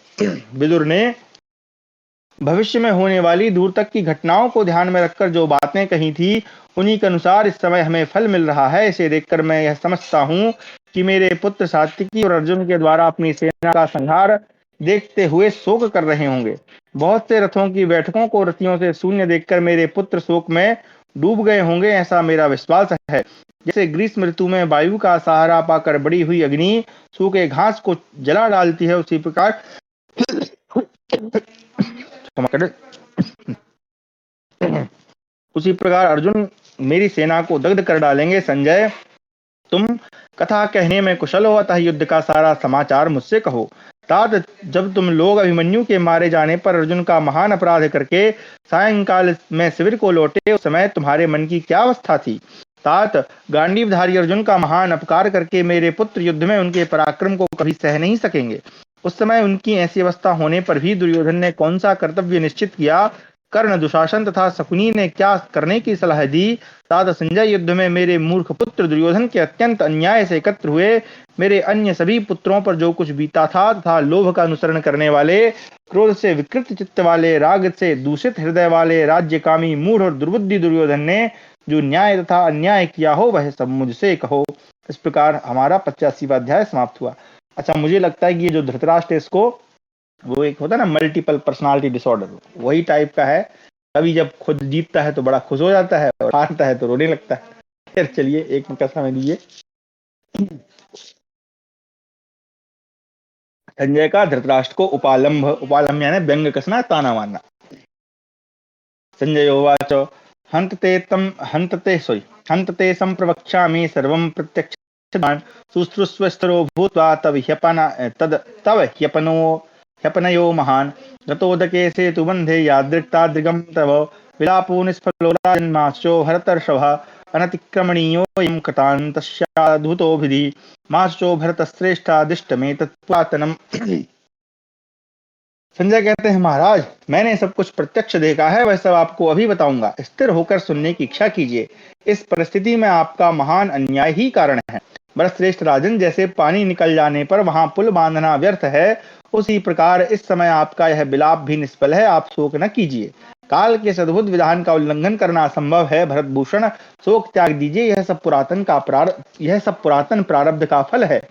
विदुर ने भविष्य में होने वाली दूर तक की घटनाओं को ध्यान में रखकर जो बातें कही थी, उन्हीं के अनुसार इस समय हमें फल मिल रहा है। इसे देखकर मैं यह समझता हूँ कि मेरे पुत्र सात्विकी और अर्जुन के द्वारा अपनी सेना का संहार देखते हुए शोक कर रहे होंगे। बहुत से रथों की बैठकों को रथियों से शून्य देखकर मेरे पुत्र शोक में डूब गए होंगे, ऐसा मेरा विश्वास है। जैसे ग्रीष्म ऋतु में वायु का सहारा पाकर बड़ी हुई अग्नि सूखे घास को जला डालती है, उसी प्रकार अर्जुन मेरी सेना को दग्ध कर डालेंगे। संजय, तुम कथा कहने में कुशल हो, अतः युद्ध का सारा समाचार मुझसे कहो। तात, जब तुम लोग अभिमन्यु के मारे जाने पर अर्जुन का महान अपराध करके सायंकाल में शिविर को लौटे, उस समय तुम्हारे मन की क्या अवस्था थी? तात, गांडीवधारी अर्जुन का महान अपकार करके मेरे पुत्र युद्ध में उनके पराक्रम को कभी सह नहीं सकेंगे। उस समय उनकी ऐसी अवस्था होने पर भी दुर्योधन ने कौन सा कर्तव्य निश्चित किया? कर्ण, दुशासन तथा शकुनी ने क्या करने की सलाह दी? तात, संजय युद्ध में मेरे मूर्ख पुत्र दुर्योधन के अत्यंत अन्याय से एकत्र हुए मेरे अन्य सभी पुत्रों पर जो कुछ बीता था, तथा लोभ का अनुसरण करने वाले, क्रोध से विकृत चित्त वाले, राग से दूषित हृदय वाले, राज्यकामी, मूढ़ और दुर्बुद्धि दुर्योधन ने जो न्याय तथा अन्याय किया हो, वह सब मुझसे कहो। इस प्रकार हमारा 85वां अध्याय समाप्त हुआ। अच्छा, मुझे लगता है कि ये जो धृतराष्ट्र है, इसको वो एक होता है ना मल्टीपल पर्सनालिटी डिसऑर्डर, वही टाइप का है। कभी जब खुद जीतता है तो बड़ा खुश हो जाता है और हारता है तो रोने लगता है। फिर चलिए एक कथा में दीजिए। संजय का धृतराष्ट्र को उपालंभ यानी व्यंग कसना, ताना मारना। संजय उवाच हन्तते संप्रवक्ष्यामि सर्वं प्रत्यक्षान् शुश्रूषवस्तरो भूत्वा तव ह्यपनयो महान् गतोदके सेतुबन्धे यादृक्तादृगं तव विलापो निष्फलो राजन्माश्चो भरतर्षभः अनतिक्रमणीयोऽयं कृतान्तस्याद्भुतोभिधि माश्चो भरतश्रेष्ठादिष्टमेतत्पुरातनम्। संजय कहते हैं, महाराज, मैंने सब कुछ प्रत्यक्ष देखा है, वह सब आपको अभी बताऊंगा। स्थिर होकर सुनने की इच्छा कीजिए। इस परिस्थिति में आपका महान अन्याय ही कारण है। भरतश्रेष्ठ राजन, जैसे पानी निकल जाने पर वहां पुल बांधना व्यर्थ है, उसी प्रकार इस समय आपका यह विलाप भी निष्फल है। आप शोक न कीजिए। काल के सद्भुत विधान का उल्लंघन करना असंभव है। भरतभूषण, शोक त्याग दीजिए। यह सब पुरातन प्रारब्ध का फल है।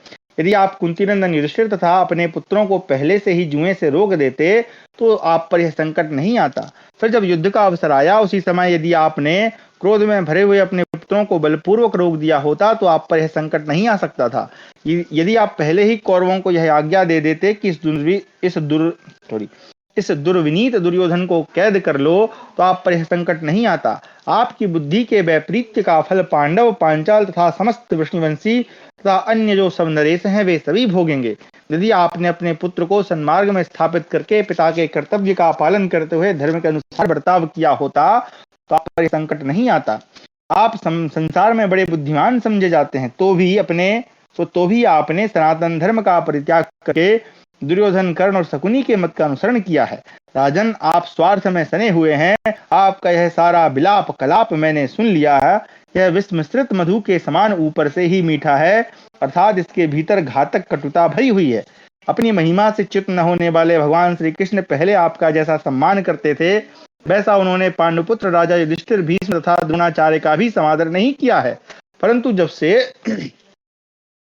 यदि आप कुंतीनंदन युधिष्ठिर तथा अपने पुत्रों को पहले से ही जुएं से रोक देते तो आप पर यह संकट नहीं आता। फिर जब युद्ध का अवसर आया, उसी समय यदि आपने क्रोध में भरे हुए अपने पुत्रों को बलपूर्वक रोक दिया होता तो आप पर यह संकट नहीं आ सकता था। यदि आप पहले ही कौरवों को यह आज्ञा दे देते कि इस दुर्विनीत दुर्योधन को कैद कर लो, तो आप पर यह संकट नहीं आता। आपकी बुद्धि के वैपरीत्य का फल पांडव, पांचाल तथा समस्त विष्णुवंशी तथा अन्य जो सब नरेश हैं, वे सभी भोगेंगे। यदि आपने अपने पुत्र को सन्मार्ग में स्थापित करके पिता के कर्तव्य का पालन करते हुए धर्म के अनुसार बर्ताव किया होता तो आप पर यह संकट नहीं आता। आप संसार में बड़े बुद्धिमान समझे जाते हैं, तो भी आपने सनातन धर्म का परित्याग करके दुर्योधन, कर्ण और शकुनी के मत का अनुसरण किया है। राजन, आप स्वार्थ में सने हुए हैं। आपका यह सारा विलाप कलाप मैंने सुन लिया है। यह विष मिश्रित मधु के समान ऊपर से ही मीठा है, अर्थात इसके भीतर घातक कटुता भरी हुई है। अपनी महिमा से च्युत न होने वाले भगवान श्री कृष्ण पहले आपका जैसा सम्मान करते थे, वैसा उन्होंने पांडुपुत्र राजा युधिष्ठिर, भीष्म तथा द्रोणाचार्य का भी समादर नहीं किया है। परंतु जब से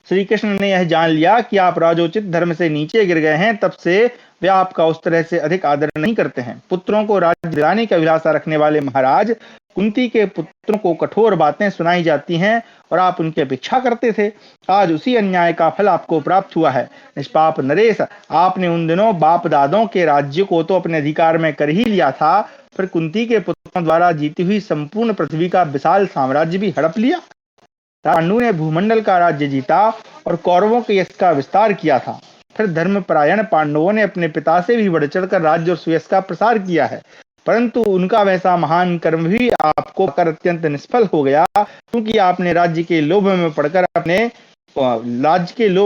श्री कृष्ण ने यह जान लिया कि आप राजोचित धर्म से नीचे गिर गए हैं, तब से वे आपका उस तरह से अधिक आदर नहीं करते हैं। पुत्रों को राज्य दिलाने का अभिलाषा रखने वाले महाराज कुंती के पुत्रों को कठोर बातें सुनाई जाती हैं और आप उनकी अपेक्षा करते थे। आज उसी अन्याय का फल आपको प्राप्त हुआ है। निष्पाप नरेश, आपने उन दिनों बाप दादों के राज्य को तो अपने अधिकार में कर ही लिया था, पर कुंती के पुत्रों द्वारा जीती हुई संपूर्ण पृथ्वी का विशाल साम्राज्य भी हड़प लिया। पांडु ने भूमंडल का राज्य जीता और कौरवों के यश का विस्तार किया था। फिर धर्मपरायण पांडवों ने अपने पिता से भी बढ़ चढ़कर राज्य और सुयश का प्रसार किया है, परंतु उनका वैसा महान कर्म भी आपको कर अत्यंत निष्फल हो गया, क्योंकि आपने राज्य के लोभ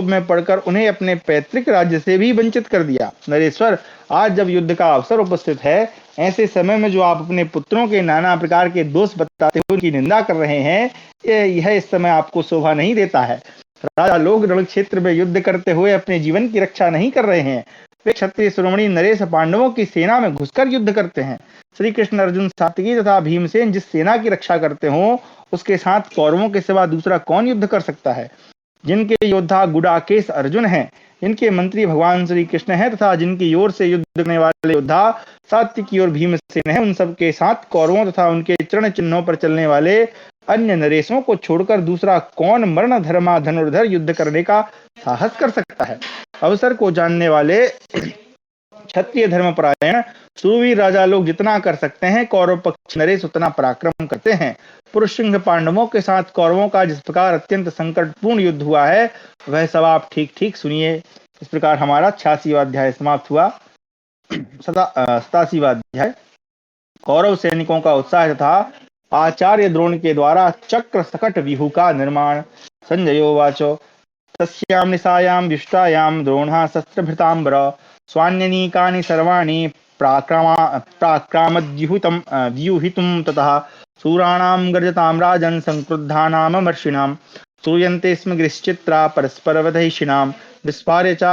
में पड़कर उन्हें अपने पैतृक राज्य से भी वंचित कर दिया। नरेश्वर, आज जब युद्ध का अवसर उपस्थित है, ऐसे समय में जो आप अपने पुत्रों के नाना प्रकार के दोष बताते हुए उनकी निंदा कर रहे हैं, यह इस समय आपको शोभा नहीं देता है। राजा लोग रण क्षेत्र में युद्ध करते हुए अपने जीवन की रक्षा नहीं कर रहे हैं, वे क्षत्रिय शिरोमणि नरेश पांडवों की सेना में घुसकर युद्ध करते हैं। श्री कृष्ण, अर्जुन, सात्विकी तथा भीमसेन जिस सेना की रक्षा करते हो, उसके साथ कौरवों के सिवा दूसरा कौन युद्ध कर सकता है? जिनके योद्धा गुडाकेश अर्जुन हैं, जिनके मंत्री भगवान श्री कृष्ण हैं तथा जिनकी ओर से युद्ध करने वाले योद्धा सात्विकी और भीमसेन हैं, उन सबके साथ कौरवों तथा उनके चरण चिन्हों पर चलने वाले अन्य नरेशों को छोड़कर दूसरा कौन मरण धर्मा धनुर्धर युद्ध करने का साहस कर सकता है? अवसर को जानने वाले क्षत्रिय धर्मपरायण सूरवीर राजा लोग जितना कर सकते हैं, कौरव पक्ष नरेश उतना पराक्रम करते हैं। पुरुष सिंह पांडवों के साथ कौरवों का जिस प्रकार अत्यंत संकटपूर्ण युद्ध हुआ है, वह सब आप ठीक ठीक सुनिए। इस प्रकार हमारा 86वां अध्याय समाप्त हुआ। 87वां अध्याय कौरव सैनिकों का उत्साह तथा आचार्य द्रोण के द्वारा चक्र सकट व्यूह का निर्माण। संजयोवाचो तस्यां निशायां विष्टायां द्रोणः शस्त्रभृतांबर स्वान्यनीकानि सर्वाणि व्यूहितुं ततः शूराणां गर्जतां राजन् संक्रुद्धानामर्षिणां श्रूयन्ते स्म गिरिश्चित्रा परस्परवधैषिणां विस्फार्य च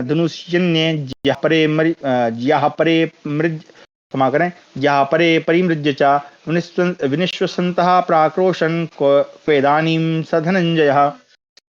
धनुष्यन्ये ज्याः परे परिमृज्य च विनिश्वसन्तः प्राक्रोशन् क्वेदानीं स धनंजयः।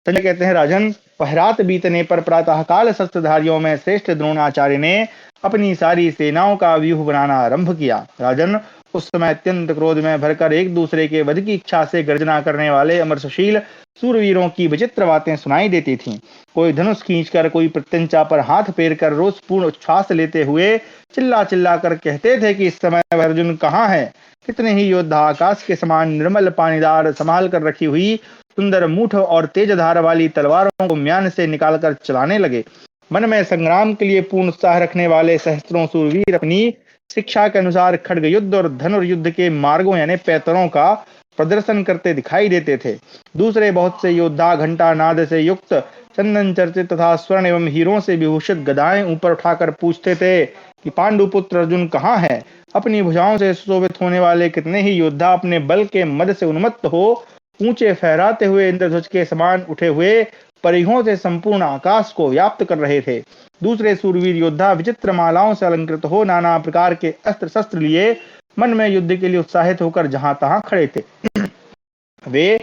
संजय कहते हैं, राजन, वह रात बीतने पर प्रातःकाल शस्त्रधारियों में श्रेष्ठ द्रोणाचार्य ने अपनी सारी सेनाओं का व्यूह बनाना आरंभ किया। राजन, उस समय अत्यंत क्रोध में भरकर एक दूसरे के वध की इच्छा से गर्जना करने वाले अमर सुशील सूरवीरों की विचित्र बातें सुनाई देती थीं। कोई धनुष खींचकर, कोई प्रत्यंचा पर हाथ फेर कर रोषपूर्ण उच्छ्वास लेते हुए चिल्ला चिल्ला कर कहते थे कि इस समय अर्जुन कहाँ है? कितने ही योद्धा आकाश के समान निर्मल पानीदार संभाल कर रखी हुई सुंदर मूठ और तेज धार वाली तलवारों को म्यान से निकालकर चलाने लगे। मन में संग्राम के लिए पूर्ण उत्साह रखने वाले सहस्त्रों सूरवीर अपनी शिक्षा के अनुसार खड्ग युद्ध और धनुर्युद्ध के मार्गों यानी पैतरों का प्रदर्शन करते दिखाई देते थे। दूसरे बहुत से योद्धा घंटा नाद से युक्त चंदन चर्चित तथा स्वर्ण एवं हीरों से विभूषित गदाएं ऊपर उठाकर पूछते थे कि पांडुपुत्र अर्जुन कहाँ है? अपनी भुजाओं से सुशोभित होने वाले कितने ही योद्धा अपने बल के मद से उन्मत्त हो ऊंचे फहराते हुए इंद्रध्वज के समान उठे हुए परिघों से संपूर्ण आकाश को व्याप्त कर रहे थे। दूसरे सूरवीर योद्धा विचित्र मालाओं से अलंकृत हो नाना प्रकार के अस्त्र शस्त्र लिए मन में युद्ध के लिए उत्साहित होकर जहां तहां खड़े थे। वे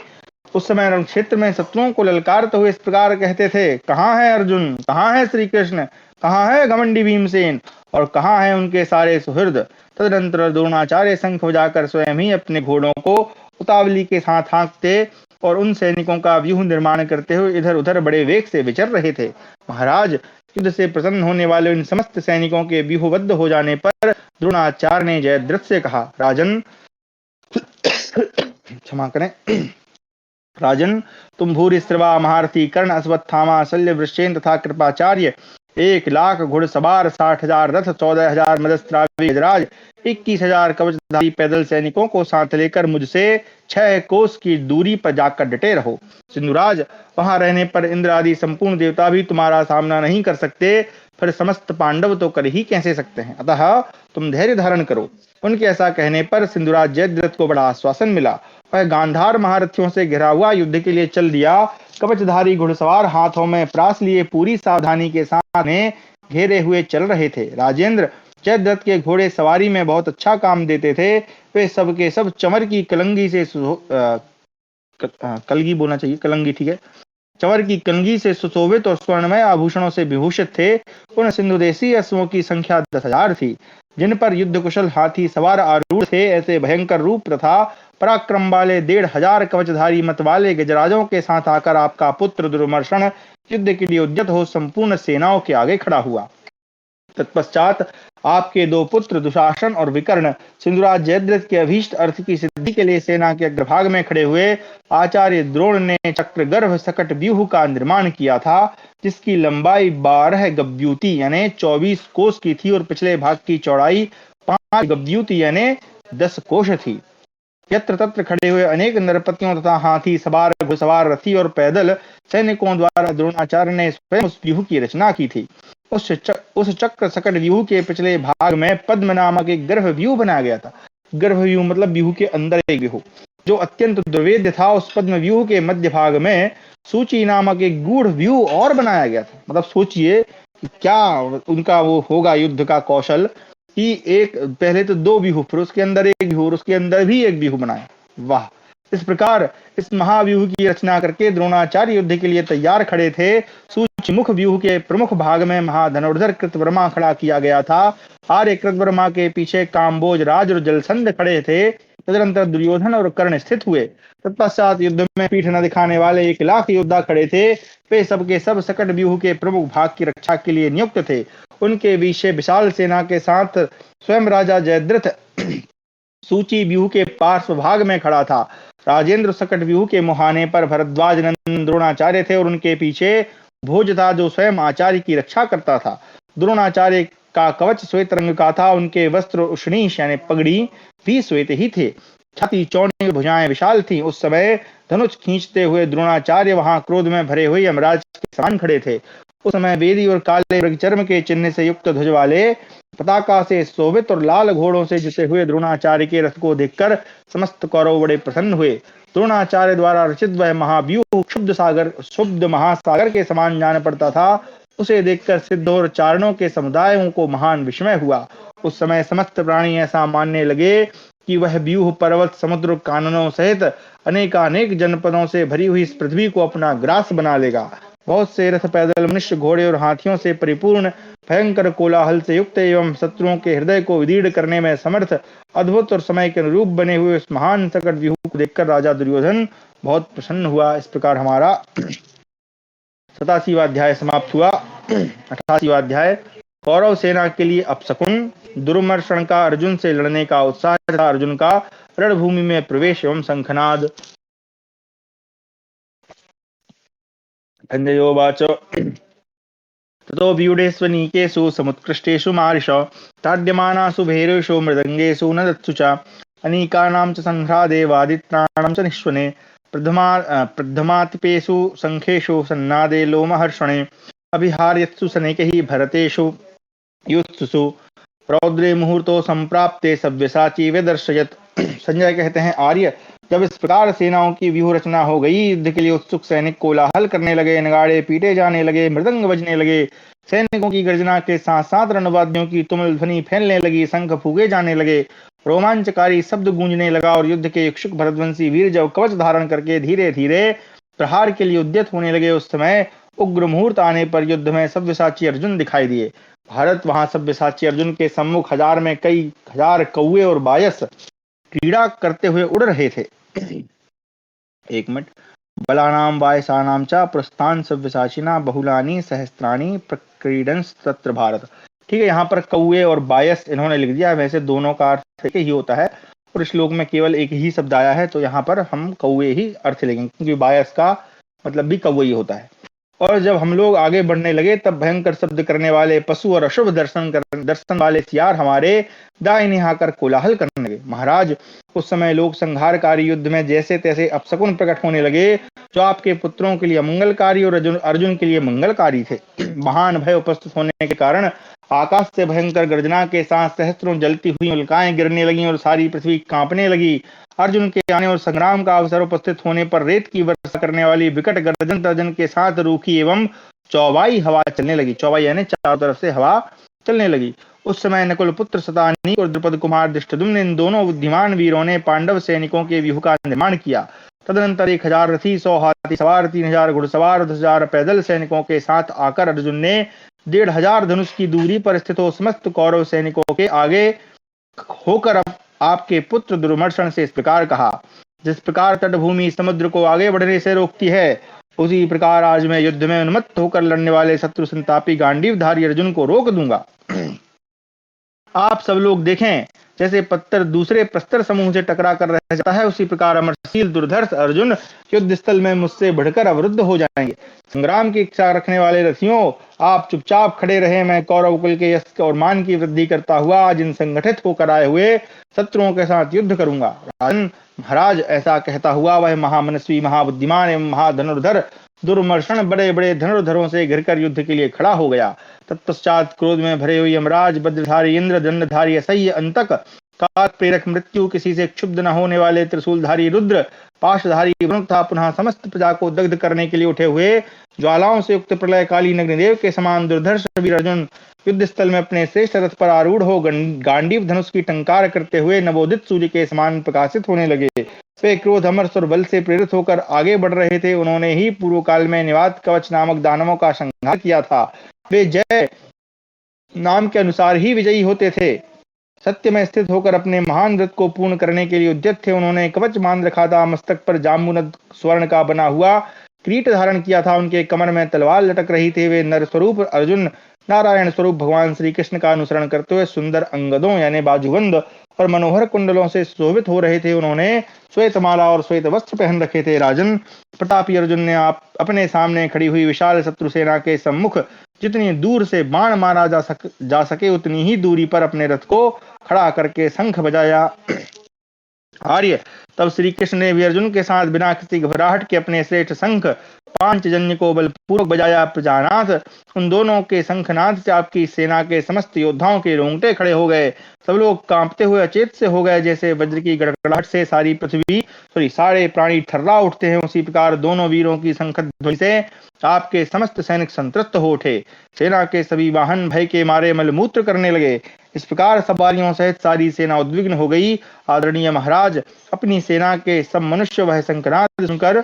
उस समय रण क्षेत्र में शत्रुओं को ललकारते हुए इस प्रकार कहते थे, कहाँ है अर्जुन? कहाँ है श्री कृष्ण? कहाँ है घमंडी भीमसेन? और कहाँ है उनके सारे सुहृद? तदनंतर द्रोणाचार्य शंख बजाकर स्वयं ही अपने घोड़ों को उतावली के साथ हाँकते और उन सैनिकों का व्यूह निर्माण करते हुए इधर उधर बड़े वेग से विचर रहे थे। महाराज, युद्ध से प्रसन्न होने वाले इन समस्त सैनिकों के व्यूहबद्ध हो जाने पर द्रोणाचार्य ने जयद्रथ से कहा, राजन क्षमा करें, राजन, तुम भूरिश्रवा, महारथी, कर्ण, अश्वत्थामा, शल्य, वृषेन तथा कृपाचार्य 1,00,000 घुड़सवार, 60,000 रथ, 14,000 मदस्त्रावी गजराज, 21,000 कवचधारी पैदल सैनिकों को साथ लेकर मुझसे 6 कोस की दूरी पर जाकर डटे रहो। सिंधुराज, वहां रहने पर इंद्र आदि संपूर्ण देवता भी तुम्हारा सामना नहीं कर सकते, फिर समस्त पांडव तो कर ही कैसे सकते हैं? अतः तुम धैर्य धारण करो। उनके ऐसा कहने पर सिंधुराज जयद्रथ को बड़ा आश्वासन मिला। वह गांधार महारथियों से घिरा हुआ युद्ध के लिए चल दिया। कवचधारी घुड़सवार हाथों में प्रास लिए पूरी सावधानी के साथ ने घेरे हुए चल रहे थे। राजेंद्र जयद्रथ के घोड़े सवारी में बहुत अच्छा काम देते थे। वे सब के सब चमर की कलंगी से कलगी बोलना चाहिए, कलंगी ठीक है, चंवर की कंघी से सुशोभित और स्वर्णमय आभूषणों से विभूषित थे। उन सिंधुदेशी अश्वों की संख्या 10,000 थी, जिन पर युद्ध कुशल हाथी सवार आरूढ़ थे। ऐसे भयंकर रूप तथा पराक्रम वाले 1,500 कवचधारी मत वाले गजराजों के साथ आकर आपका पुत्र दुर्मर्शन युद्ध के लिए उद्यत हो संपूर्ण सेनाओं के आगे खड़ा हुआ। तत्पश्चात आपके दो पुत्र दुशासन और विकर्ण सिंधुराज जयद्रथ के अभीष्ट अर्थ की सिद्धि के लिए सेना के अग्रभाग में खड़े हुए। आचार्य द्रोण ने चक्रगर्भ सकट व्यूह का निर्माण किया था, जिसकी लंबाई 12 गव्यूति यानी 24 कोस की थी और पिछले भाग की चौड़ाई 5 गव्यूति यानी 10 कोश थी। यत्र तत्र खड़े हुए अनेक नरपतियों तथा हाथी सवार, घुड़सवार, रथी और पैदल सैनिकों द्वारा द्रोणाचार्य ने स्वयं उस व्यूह की रचना की थी। उस चक्र सकट व्यूह के पिछले भाग में पद्म नामक एक गर्भ व्यूह बनाया गया था। गर्भ व्यूह मतलब व्यूह के अंदर एक व्यूह जो अत्यंत दुर्वेद्य था। उस पद्म व्यूह के मध्य भाग में सूची नामक एक गूढ़ व्यूह और बनाया गया था। मतलब सोचिए क्या उनका वो होगा युद्ध का कौशल कि एक पहले तो 2 व्यूह, फिर उसके अंदर एक व्यूह और उसके अंदर भी एक व्यूह बनाया। वाह! इस प्रकार इस महाव्यूह की रचना करके द्रोणाचार्य युद्ध के लिए तैयार खड़े थे। सूचमुख व्यूह के प्रमुख भाग में महाधनुर्धर कृतवर्मा खड़ा किया गया था। आर्य कृतवर्मा के पीछे काम्बोज राज और जलसंध खड़े थे। तदनंतर दुर्योधन और कर्ण स्थित हुए। तत्पश्चात युद्ध में पीठ न दिखाने वाले 1,00,000 योद्धा खड़े थे। वे सबके सब सकट व्यूह के प्रमुख भाग की रक्षा के लिए नियुक्त थे। उनके बीच विशाल सेना के साथ स्वयं राजा जयद्रथ सूची व्यूह के पार्श्व भाग में खड़ा था। राजेंद्र सकट व्यूह के मुहाने पर भरद्वाज नंदन द्रोणाचार्य थे और उनके पीछे भोज था, जो स्वयं आचार्य की रक्षा करता था। द्रोणाचार्य का कवच श्वेत रंग का था। उनके वस्त्र उष्णीश यानी पगड़ी भी श्वेत ही थे। छाती चौड़ी, भुजाएं विशाल थीं। उस समय धनुष खींचते हुए द्रोणाचार्य वहां क्रोध में भरे हुए यमराज के समान खड़े थे। उस समय वेदी और काले मृगचर्म के चिन्ह से युक्त ध्वज वाले पताका से शोभित और लाल घोड़ों से जुटे हुए द्रोणाचार्य के रथ को देखकर समस्त कौरव बड़े प्रसन्न हुए। द्रोणाचार्य द्वारा रचित वह महाव्यूह शुद्ध महासागर के समान जान पड़ता था। उसे देखकर सिद्ध और चारणों के समुदायों को महान विस्मय हुआ। उस समय समस्त प्राणी ऐसा मानने लगे कि वह व्यूह पर्वत, समुद्र, काननों सहित अनेकानेक जनपदों से भरी हुई इस पृथ्वी को अपना ग्रास बना लेगा। बहुत से रथ, पैदल, मनुष्य, घोड़े और हाथियों से परिपूर्ण, भयंकर कोलाहल से युक्त एवं शत्रुओं के हृदय को विदीर्ण करने में समर्थ, अद्भुत और समय के अनुरूप बने हुए इस महान सकट व्यूह को देखकर राजा दुर्योधन बहुत प्रसन्न हुआ। इस प्रकार हमारा 87वां अध्याय समाप्त हुआ। 88वां अध्याय कौरव सेना के लिए अपशकुन, दुर्मर्शन का अर्जुन से लड़ने का उत्साह तथा अर्जुन का रणभूमि में प्रवेश एवं शंखनाद। संजयोवाच ततो व्यूढेष्वनीकेषु समुत्कृष्टेषु मारिष ताड्यमानासु भैरेषु मृदङ्गेषु नदत्सु च अनीकानां च संह्रादे वादित्राणां च निःश्वने प्रद्धमातिपेषु शङ्खेषु सन्नादे लोमहर्षणे अभिहार्यत्सु सनेकैः भरतेषु युत्सुषु रौद्रे मुहूर्तो संप्राप्ते सव्यसाची विदर्शयत्। संजय कहते हैं, आर्य, जब इस प्रकार सेनाओं की व्यूह रचना हो गई, युद्ध के लिए उत्सुक सैनिक कोलाहल करने लगे, नगाड़े पीटे जाने लगे, मृदंग बजने लगे, सैनिकों की गर्जना के साथ साथ रणवाद्यों की तुमुल ध्वनि फैलने लगी, शंख फूके जाने लगे, रोमांचकारी शब्द गूंजने लगा और युद्ध के इच्छुक भरतवंशी वीर जब कवच धारण करके धीरे धीरे प्रहार के लिए उद्यत होने लगे, उस समय उग्र मुहूर्त आने पर युद्ध में सव्यसाची अर्जुन दिखाई दिए। भारत वहां सव्यसाची अर्जुन के सम्मुख हजार में कई हजार कौए और बायस क्रीड़ा करते हुए उड़ रहे थे। एक मिनट। बलानाम वायसानाम च प्रस्थान सव्यसाचिना बहुलानी सहस्त्राणी प्रक्रीडंस तत्र भारत। ठीक है, यहाँ पर कौए और बायस इन्होंने लिख दिया। वैसे दोनों का अर्थ एक ही होता है और श्लोक में केवल एक ही शब्द आया है, तो यहाँ पर हम कौए ही अर्थ लेंगे, क्योंकि बायस का मतलब भी कौए ही होता है। और जब हम लोग आगे बढ़ने लगे, तब भयंकर शब्द करने वाले पशु और अशुभ दर्शन वाले सियार हमारे दाहिने आकर कोलाहल करने लगे। महाराज, उस समय लोग संहारकारी युद्ध में जैसे तैसे अपशकुन प्रकट होने लगे, जो आपके पुत्रों के लिए मंगलकारी और अर्जुन के लिए मंगलकारी थे। महान भय उपस्थित होने के कारण आकाश से भयंकर गर्जना के साथ सहस्त्रों जलती हुई उल्काएं गिरने लगीं और सारी पृथ्वी कांपने लगी। अर्जुन के आने और संग्राम का अवसर उपस्थित होने पर रेत की वर्षा करने वाली विकट गर्जन तर्जन के साथ रूखी एवं चौबाई हवा चलने लगी। चौबाई यानी चारों तरफ से हवा चलने लगी। उस समय नकुल पुत्र शतानीक और द्रुपद कुमार धृष्टद्युम्न इन दोनों बुद्धिमान वीरों ने पांडव सैनिकों के व्यूह का निर्माण किया। तदनंतर 1000 रथी, 100 हाथी सवार, 3000 घुड़सवार, 10,000 पैदल सैनिकों के साथ आकर अर्जुन ने 1,500 धनुष की दूरी पर स्थित हो समस्त कौरव सैनिकों के आगे होकर आपके पुत्र दुर्मर्शन से इस प्रकार कहा, जिस प्रकार तटभूमि समुद्र को आगे बढ़ने से रोकती है, उसी प्रकार आज मैं युद्ध में उन्मत्त होकर लड़ने वाले शत्रु संतापी गांडीवधारी अर्जुन को रोक दूंगा। आप सब लोग देखें, जैसे पत्थर दूसरे प्रस्तर समूह से टकरा कर रह जाता है, उसी प्रकार अमरशील दुर्धर्ष अर्जुन युद्ध स्थल में मुझसे बढ़कर अवरुद्ध हो जाएंगे। संग्राम की इच्छा रखने वाले रथियों, आप चुपचाप खड़े रहे। मैं कौरव कुल के यश और मान की वृद्धि करता हुआ आज इन संगठित होकर आए हुए शत्रुओं के साथ युद्ध करूंगा। राजन महाराज, ऐसा कहता हुआ वह महामनस्वी, महाबुद्धिमान एवं महाधनुर्धर दुर्मर्शन बड़े बड़े धनुर्धरों से घिरकर युद्ध के लिए खड़ा हो गया। तत्पश्चात क्रोध में भरे हुए यमराज, वज्रधारी इंद्र, दंडधारी असह्य अंतक, काल प्रेरक मृत्यु, किसी से क्षुब्ध न होने वाले त्रिशूलधारी रुद्र, पाशधारी वरुण तथा पुनः समस्त प्रजा को दग्ध करने के लिए उठे हुए ज्वालाओं से युक्त प्रलयकाली अग्निदेव के समान दुर्धर्ष वीर अर्जुन युद्ध स्थल में अपने श्रेष्ठ रथ पर आरूढ़ हो गांडीव धनुष की टंकार करते हुए नवोदित सूर्य के समान प्रकाशित होने लगे। वे क्रोध, अमरस और बल से प्रेरित होकर आगे बढ़ रहे थे। उन्होंने ही पूर्व काल में निवात कवच नामक दानवों का संहार किया था। वे जय नाम के अनुसार ही विजयी होते थे। सत्य में स्थित होकर अपने महान व्रत को पूर्ण करने के लिए उद्यत थे। उन्होंने कवच मान रखा था, मस्तक पर जाम्बुनद स्वर्ण का बना हुआ किरीट धारण किया था, उनके कमर में तलवार लटक रही थी। वे नर स्वरूप अर्जुन नारायण स्वरूप भगवान श्री कृष्ण का अनुसरण करते हुए सुंदर अंगदों यानी बाजूबंद और मनोहर कुंडलों से शोभित हो रहे थे। उन्होंने श्वेत माला और श्वेत वस्त्र पहन रखे थे। राजन प्रतापी अर्जुन ने आप अपने सामने खड़ी हुई विशाल शत्रु सेना के सम्मुख जितनी दूर से बाण मारा जा सके उतनी ही दूरी पर अपने रथ को खड़ा करके शंख बजाया। आर्य, तब श्री कृष्ण ने भी अर्जुन के साथ बिना किसी घबराहट के अपने श्रेष्ठ शंख पांचजन्य को बलपूर्वक बजाया। प्रजानाथ, उन दोनों के शंखनाद से आपकी सेना के समस्त योद्धाओं के रोंगटे खड़े हो गए। सब लोग कांपते हुए अचेत से हो गए। जैसे वज्र की गड़गड़ाहट से सारे प्राणी ठर्रा उठते हैं, उसी प्रकार दोनों वीरों की शंख ध्वनि से आपके समस्त सैनिक संतृप्त हो उठे। सेना के सभी वाहन भय के मारे मलमूत्र करने लगे। इस प्रकार सवारियों सहित सारी सेना उद्विग्न हो गई। आदरणीय महाराज, अपनी सेना के सब मनुष्य वह शंखनाद सुनकर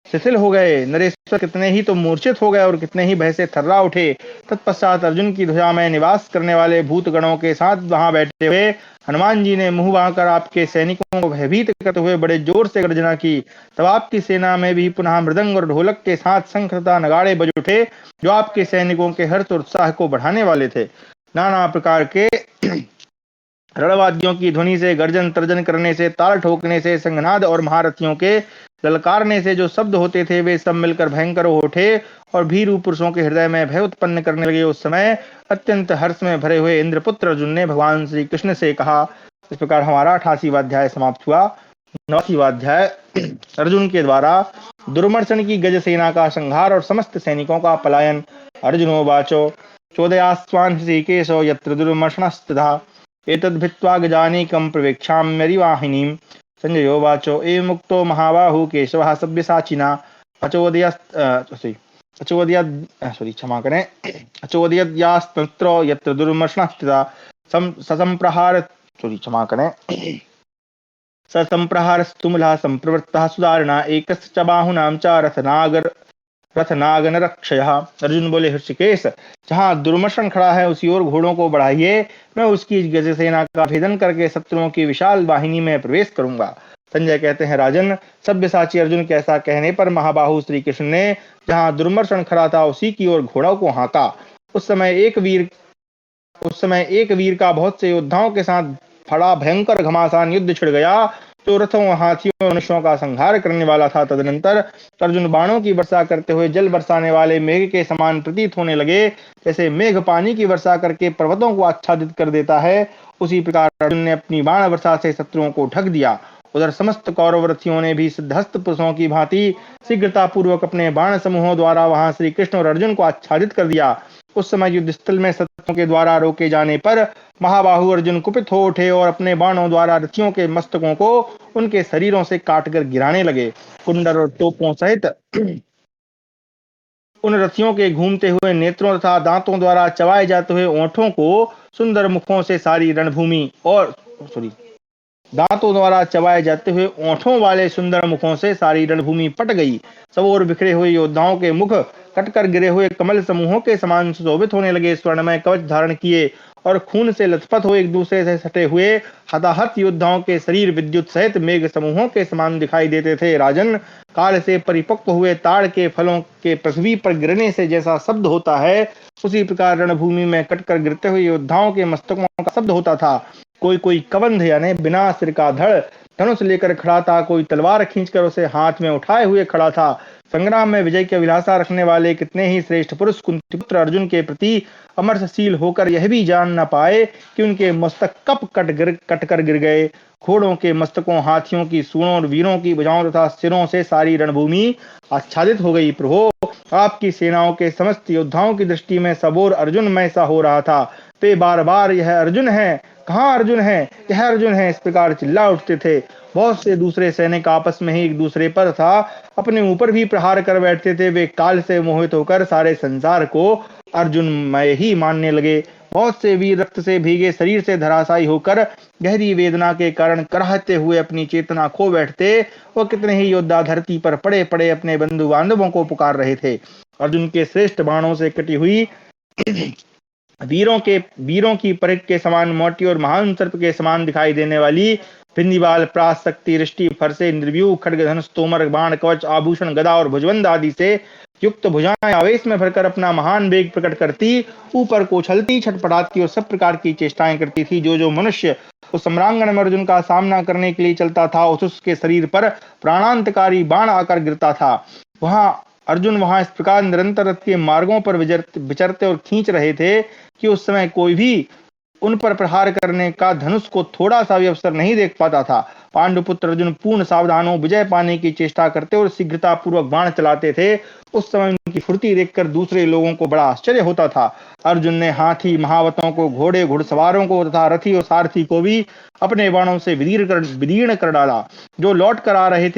शिथिल हो गए। नरेश्वर कितने ही तो मूर्छित हो गए और कितने ही भय से थर्रा उठे। तत्पश्चात अर्जुन की ध्वजा में निवास करने वाले भूतगणों के साथ वहां बैठे हुए हनुमान जी ने मुंह बांधकर आपके सैनिकों को भयभीत करते हुए बड़े जोर से गर्जना की। तब आपकी सेना में भी पुनः मृदंग और ढोलक के साथ शंख तथा नगाड़े बज उठे, जो आपके सैनिकों के हर्ष और उत्साह को बढ़ाने वाले थे। नाना प्रकार के रणवाद्यों की ध्वनि से, गर्जन तर्जन करने से, ताल ठोकने से, संघनाद और महारथियों के ललकारने से जो शब्द होते थे, वे सब मिलकर भयंकर हो उठे और भीरू पुरुषों के हृदय में भय उत्पन्न करने लगे। उस समय अत्यंत हर्ष में भरे हुए इंद्रपुत्र अर्जुन ने भगवान श्री कृष्ण से कहा। इस प्रकार हमारा 88वां अध्याय समाप्त हुआ। 89वां अध्याय अर्जुन के द्वारा दुर्मर्शन की गज सेना का संहार और समस्त सैनिकों का पलायन। अर्जुनो वाचो चोदयास्वान् ऋषिकेशो यत्र दुर्मर्शनस्तथा एतद्भित्वा गजानीकं प्रवेक्षाम्यरिवाहिनीं। संजयो वाचो एवं मुक्तो महाबाहु केशवः सव्यसाचिना अचोदयास्तत्र यत्र दुर्मर्शनस्थिता ससंप्रहारस्तुमुलः संप्रवृत्तः सुदारुणा एकस्य च बाहुनां च रथनागनरक्षयः। अर्जुन बोले, ऋषिकेश, जहाँ दुर्मर्शन खड़ा है उसी ओर घोड़ों को बढ़ाइए। मैं उसकी गज सेना का भेदन करके शत्रुओं की विशाल वाहिनी में प्रवेश करूंगा। संजय कहते हैं, राजन, सव्यसाची अर्जुन के ऐसा कहने पर महाबाहु श्री कृष्ण ने जहाँ दुर्मर्शन खड़ा था उसी की ओर घोड़ों को हाँका। उस समय एक वीर का बहुत से योद्धाओं के साथ बड़ा भयंकर घमासान युद्ध छिड़ गया, जो रथों, हाथियों और मनुष्यों का संहार करने वाला था। तदनंतर अर्जुन बाणों की वर्षा करते हुए जल बरसाने वाले मेघ के समान प्रतीत होने लगे। जैसे मेघ पानी की वर्षा करके पर्वतों को आच्छादित कर देता है, उसी प्रकार अर्जुन ने अपनी बाण वर्षा से शत्रुओं को ढक दिया। उधर समस्त कौरव रथियों ने भी सिद्धहस्त पुरुषों की भांति शीघ्रता पूर्वक अपने बाण समूहों द्वारा वहां श्री कृष्ण और अर्जुन को आच्छादित कर दिया। उस समय युद्ध स्थल में शत्रुओं के द्वारा रोके जाने पर महाबाहु अर्जुन कुपित हो उठे और अपने बाणों द्वारा रथियों के मस्तकों को उनके शरीरों से काटकर गिराने लगे। कुंडल और टोपों सहित उन रथियों के घूमते हुए नेत्रों तथा दांतों द्वारा चबाए जाते हुए ओंठों को सुंदर मुखों से सारी रणभूमि और सॉरी दांतों द्वारा चबाए जाते हुए ओंठों वाले सुंदर मुखों से सारी रणभूमि पट गई। सब ओर बिखरे हुए योद्धाओं के मुख कटकर गिरे हुए कमल समूहों के समान सुशोभित होने लगे। स्वर्णमय कवच धारण किए और खून से लथपथ हो एक दूसरे से सटे हुए हताहत योद्धाओं के शरीर विद्युत सहित मेघ समूहों के समान दिखाई देते थे। राजन, काल से परिपक्व हुए ताड़ के फलों के पृथ्वी पर गिरने से जैसा शब्द होता है, उसी प्रकार रणभूमि में कटकर गिरते हुए योद्धाओं के मस्तकों का शब्द होता था। कोई कोई कबंध यानी बिना सिर का धड़ धनुष लेकर खड़ा था, कोई तलवार खींचकर उसे हाथ में उठाए हुए खड़ा था। संग्राम में विजय की अभिलाषा रखने वाले कितने ही श्रेष्ठ पुरुष कुंतीपुत्र अर्जुन के प्रति अमरशशील होकर यह भी जान न पाए कि उनके मस्तक कब कट कर गिर गए। घोड़ों के मस्तकों, हाथियों की सूंडों और वीरों की भुजाओं तथा सिरों से सारी रणभूमि आच्छादित हो गई। प्रभो, आपकी सेनाओं के समस्त योद्धाओं की दृष्टि में सबोर अर्जुनमय सा हो रहा था। वे बार बार यह अर्जुन है, कहाँ अर्जुन है, यह अर्जुन है, इस प्रकार चिल्ला उठते थे। बहुत से दूसरे सैनिक आपस में ही एक दूसरे पर था अपने ऊपर भी प्रहार कर बैठते थे। वे काल से मोहित होकर सारे संसार को अर्जुनमय ही मानने लगे। बहुत से वीर रक्त से भीगे शरीर से धराशायी होकर गहरी वेदना के कारण कराहते हुए अपनी चेतना खो बैठते और कितने ही योद्धा धरती पर पड़े पड़े अपने बंधु बांधवों को पुकार रहे थे। अर्जुन के श्रेष्ठ बाणों से कटी हुई वीरों की परिक के समान मोटी और महान सर्प के समान दिखाई देने वाली बिंदीवाल, प्रास, शक्ति, रिष्टि, फरसे, निर्व्यूह, खड्ग, धनुष, तोमर, बाण, कवच, आभूषण, गदा और भुजबंद आदि से युक्त भुजाएं आवेश में भरकर अपना महान वेग प्रकट करती, ऊपर को उछलती, छटपटाती और सब प्रकार की चेष्टाएं करती थी। जो मनुष्य उस सम्रांगण में अर्जुन का सामना करने के लिए चलता था, उसके शरीर पर प्राणांतकारी बाण आकर गिरता था। अर्जुन वहां इस प्रकार निरंतर रथ के मार्गों पर विचरते और खींच रहे थे कि उस समय कोई भी उन पर प्रहार करने का धनुष को थोड़ा सा भी अवसर नहीं देख पाता था। पांडुपुत्र अर्जुन पूर्ण सावधान हो विजय पाने की चेष्टा करते और शीघ्रता पूर्वक बाण चलाते थे। उस समय उनकी फुर्ती देखकर दूसरे लोगों को बड़ा आश्चर्य होता था। अर्जुन ने हाथी, महावतों को, घोड़े, घुड़सवारों को तथा रथी और सारथी को भी अपने बाणों से विदीर्ण कर डाला। जो लौट कर आ रहे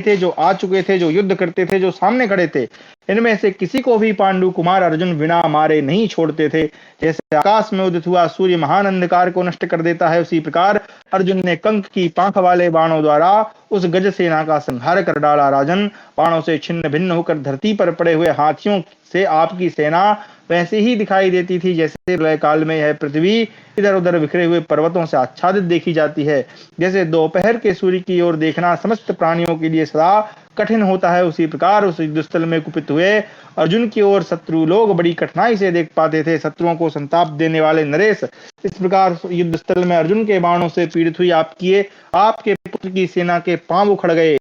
थे, जो आ चुके थे, जो युद्ध करते थे, जो सामने खड़े थे, इनमें से किसी को भी पांडु कुमार अर्जुन बिना मारे नहीं छोड़ते थे। जैसे आकाश में उदित हुआ सूर्य महान अंधकार को नष्ट कर देता है, उसी प्रकार अर्जुन ने कंक की पांख वाले बाणों द्वारा उस गज सेना का संहार कर डाला। राजन, बाणों से छिन्न भिन्न होकर धरती पर पड़े हुए हाथियों से आपकी सेना वैसे ही दिखाई देती थी जैसे प्रलय काल में यह पृथ्वी इधर उधर बिखरे हुए पर्वतों से आच्छादित देखी जाती है। जैसे दोपहर के सूर्य की ओर देखना समस्त प्राणियों के लिए सदा कठिन होता है, उसी प्रकार उस युद्ध स्थल में कुपित हुए अर्जुन की ओर शत्रु लोग बड़ी कठिनाई से देख पाते थे। शत्रुओं को संताप देने वाले नरेश, इस प्रकार युद्ध स्थल में अर्जुन के बाणों से पीड़ित हुई आपके पुत्र की सेना के पांव उखड़ गए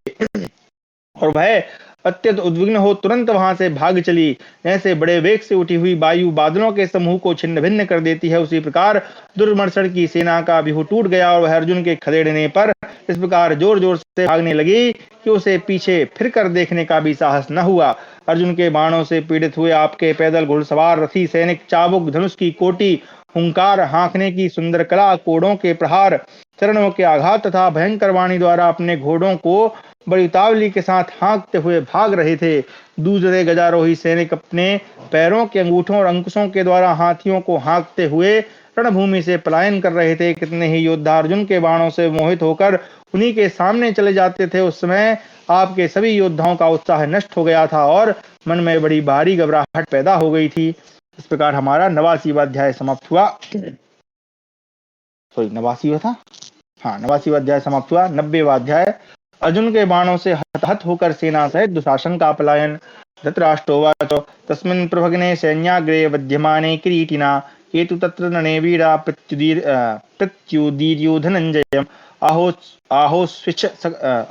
और वह अत्यंत उद्विग्न हो तुरंत वहां से भाग चली। जैसे बड़े वेग से उठी हुई वायु बादलों के समूह को छिन्न भिन्न कर देती है, उसी प्रकार दुर्मर्शन की सेना का व्यूह टूट गया और वह अर्जुन के खदेड़ने पर इस प्रकार जोर जोर से भागने लगी कि उसे पीछे फिर कर देखने का भी साहस न हुआ। अर्जुन के बाणों से पीड़ित हुए आपके पैदल घुड़सवार, रथी, सैनिक, चाबुक, धनुष की कोटि, हुंकार, हाँकने की सुंदर कला, कोड़ों के प्रहार, चरणों के आघात तथा भयंकर वाणी द्वारा अपने घोड़ों को बड़ी उतावली के साथ हाँकते हुए भाग रहे थे। दूसरे गजारोही सैनिक अपने पैरों के अंगूठों और अंकुशों के द्वारा हाथियों को हाँकते हुए रणभूमि से पलायन कर रहे थे। कितने ही योद्धा अर्जुन के बाणों से मोहित होकर उन्हीं के सामने चले जाते थे। उस समय आपके सभी योद्धाओं का उत्साह नष्ट हो गया था और मन में बड़ी भारी घबराहट पैदा हो गई थी। इस प्रकार हमारा 89वां अध्याय समाप्त हुआ। 89वां था, हाँ 89वां अध्याय समाप्त हुआ। 90वां अध्याय अर्जुन के बाणों से हताहत होकर सेना सहित दुशासन का पलायन। धृतराष्ट्रोवाच तस्मिन् प्रभग्ने सैन्याग्रे वध्यमाने किरीटिना केतु तत्र नने वीरा प्रत्युदीर्यो धनञ्जयम्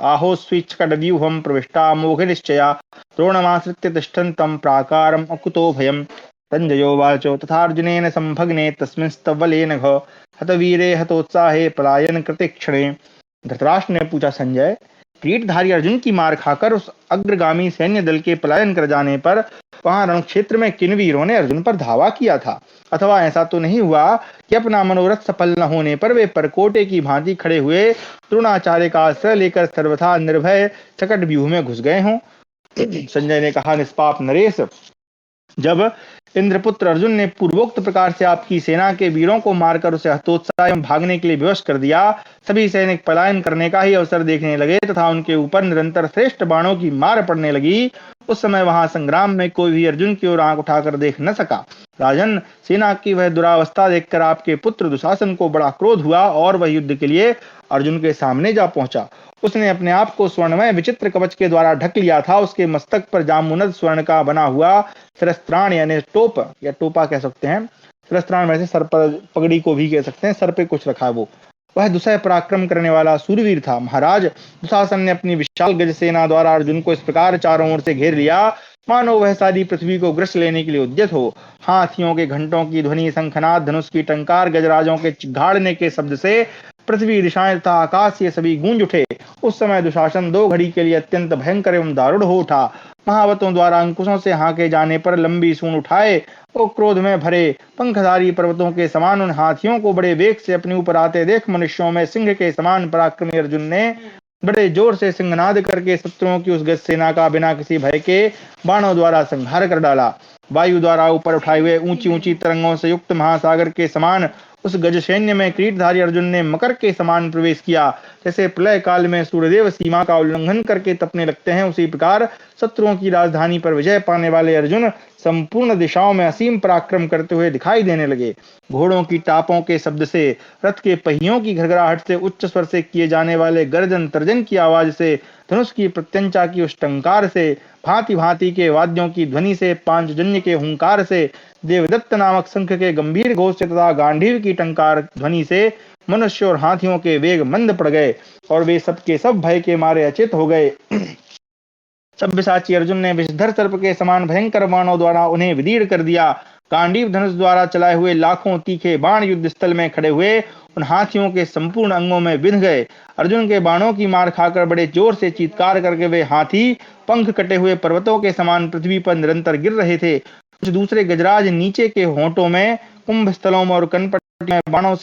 आहोस्विच्छकडव्यूहं प्रविष्टा मोघनिश्चया द्रोणमाश्रित्य तिष्ठन्तं प्राकारम् अकुतो भयम्। संजयोवाच तथार्जुनेन संभग्ने तस्मिंस्तवलेन हतवीरे हतोत्साहे पलायन कृते क्षणे। धृतराष्ट्र ने पूछा, संजय, किरीटधारी अर्जुन की मार खाकर उस अग्रगामी सैन्य दल के पलायन कर जाने पर वहां रण क्षेत्र में किन वीरों ने अर्जुन पर धावा किया था? अथवा ऐसा तो नहीं हुआ कि अपना मनोरथ सफल न होने पर वे परकोटे की भांति खड़े हुए द्रोणाचार्य का आश्रय लेकर सर्वथा निर्भय चकट व्यूह में घुस गए हों? संजय ने कहा, निष्पाप नरेश, जब इंद्रपुत्र अर्जुन ने पूर्वोक्त प्रकार से आपकी सेना के वीरों को मारकर उसे हतोत्साह एवं भागने के लिए विवश कर दिया, सभी सैनिक पलायन करने का ही अवसर देखने लगे तथा उनके ऊपर निरंतर श्रेष्ठ बाणों की मार पड़ने लगी। उस समय वहां संग्राम में कोई भी अर्जुन की ओर आंख उठाकर देख न सका। राजन, सेना की वह दुरावस्था देखकर आपके पुत्र दुशासन को बड़ा क्रोध हुआ और वह युद्ध के लिए अर्जुन के सामने जा पहुंचा। उसने अपने आप को स्वर्णमय विचित्र कवच के द्वारा ढक लिया था। उसके मस्तक पर जामुनद स्वर्ण का बना हुआ शिरस्त्राण यानी टोप या टोपा कह सकते हैं, शिरस्त्राण में से सर पर पगड़ी को भी कह सकते हैं, सर पे कुछ रखा है वो। वह दुसह पराक्रम करने वाला सूरवीर था। महाराज, दुशासन ने अपनी विशाल गज सेना द्वारा अर्जुन को इस प्रकार चारों ओर से घेर लिया मानो वह सारी पृथ्वी को ग्रस लेने के लिए उद्यत हो। हाथियों के घंटों की ध्वनि, शंखनाद, धनुष की टंकार, गजराजों के चिघाड़ने के शब्द से पृथ्वी, दिशाएं तथा आकाश ये सभी गूंज उठे। उस समय दुशासन 2 घड़ी के लिए अत्यंत भयंकर एवं दारुण हो उठा। महावतों द्वारा अंकुशों से हाके जाने पर लंबी सूंड उठाए वो क्रोध में भरे पंखधारी पर्वतों के समान उन हाथियों को बड़े वेग से अपने ऊपर आते देख मनुष्यों में सिंह के समान पराक्रमी अर्जुन ने बड़े जोर से सिंहनाद करके शत्रुओं की उस गज सेना का बिना किसी भय के बाणों द्वारा संहार कर डाला। वायु द्वारा ऊपर उठाए हुए ऊंची ऊंची तरंगों से युक्त महासागर के समान उस गज सैन्य में किरीटधारी अर्जुन ने मकर के समान प्रवेश किया। जैसे प्रलय काल में सूर्यदेव सीमा का उल्लंघन करके तपने लगते हैं, उसी प्रकार शत्रुओं की राजधानी पर विजय पाने वाले अर्जुन संपूर्ण दिशाओं में असीम पराक्रम करते हुए दिखाई देने लगे। घोड़ों की टापों के शब्द से, रथ के पहियों की घरघराहट से, उच्च स्वर से किए जाने वाले गर्जन तर्जन की आवाज से, धनुष की प्रत्यंचा की उस टंकार से, भांति भांति के वाद्यों की ध्वनि से, पांचजन्य के हुंकार से, देवदत्त नामक शंख के गंभीर घोष से तथा गांडीव की टंकार ध्वनि से मनुष्य और हाथियों के वेग मंद पड़ गए और वे सब के सब भय के मारे अचेत हो गए। सब्यसाची अर्जुन ने विषधर सर्प के समान भयंकर बाणों द्वारा उन्हें विदीर्ण कर दिया। गांडीव धनुष द्वारा चलाए हुए लाखों तीखे बाण युद्ध स्थल में खड़े हुए उन हाथियों के संपूर्ण अंगों में बिंध गए। अर्जुन के बाणों की मार खाकर बड़े जोर से चीत्कार करके वे हाथी पंख कटे हुए पर्वतों के समान पृथ्वी पर निरंतर गिर रहे थे। कुछ दूसरे गजराज नीचे के होंठों में, कुंभ स्थलों में और कनपट में बाणों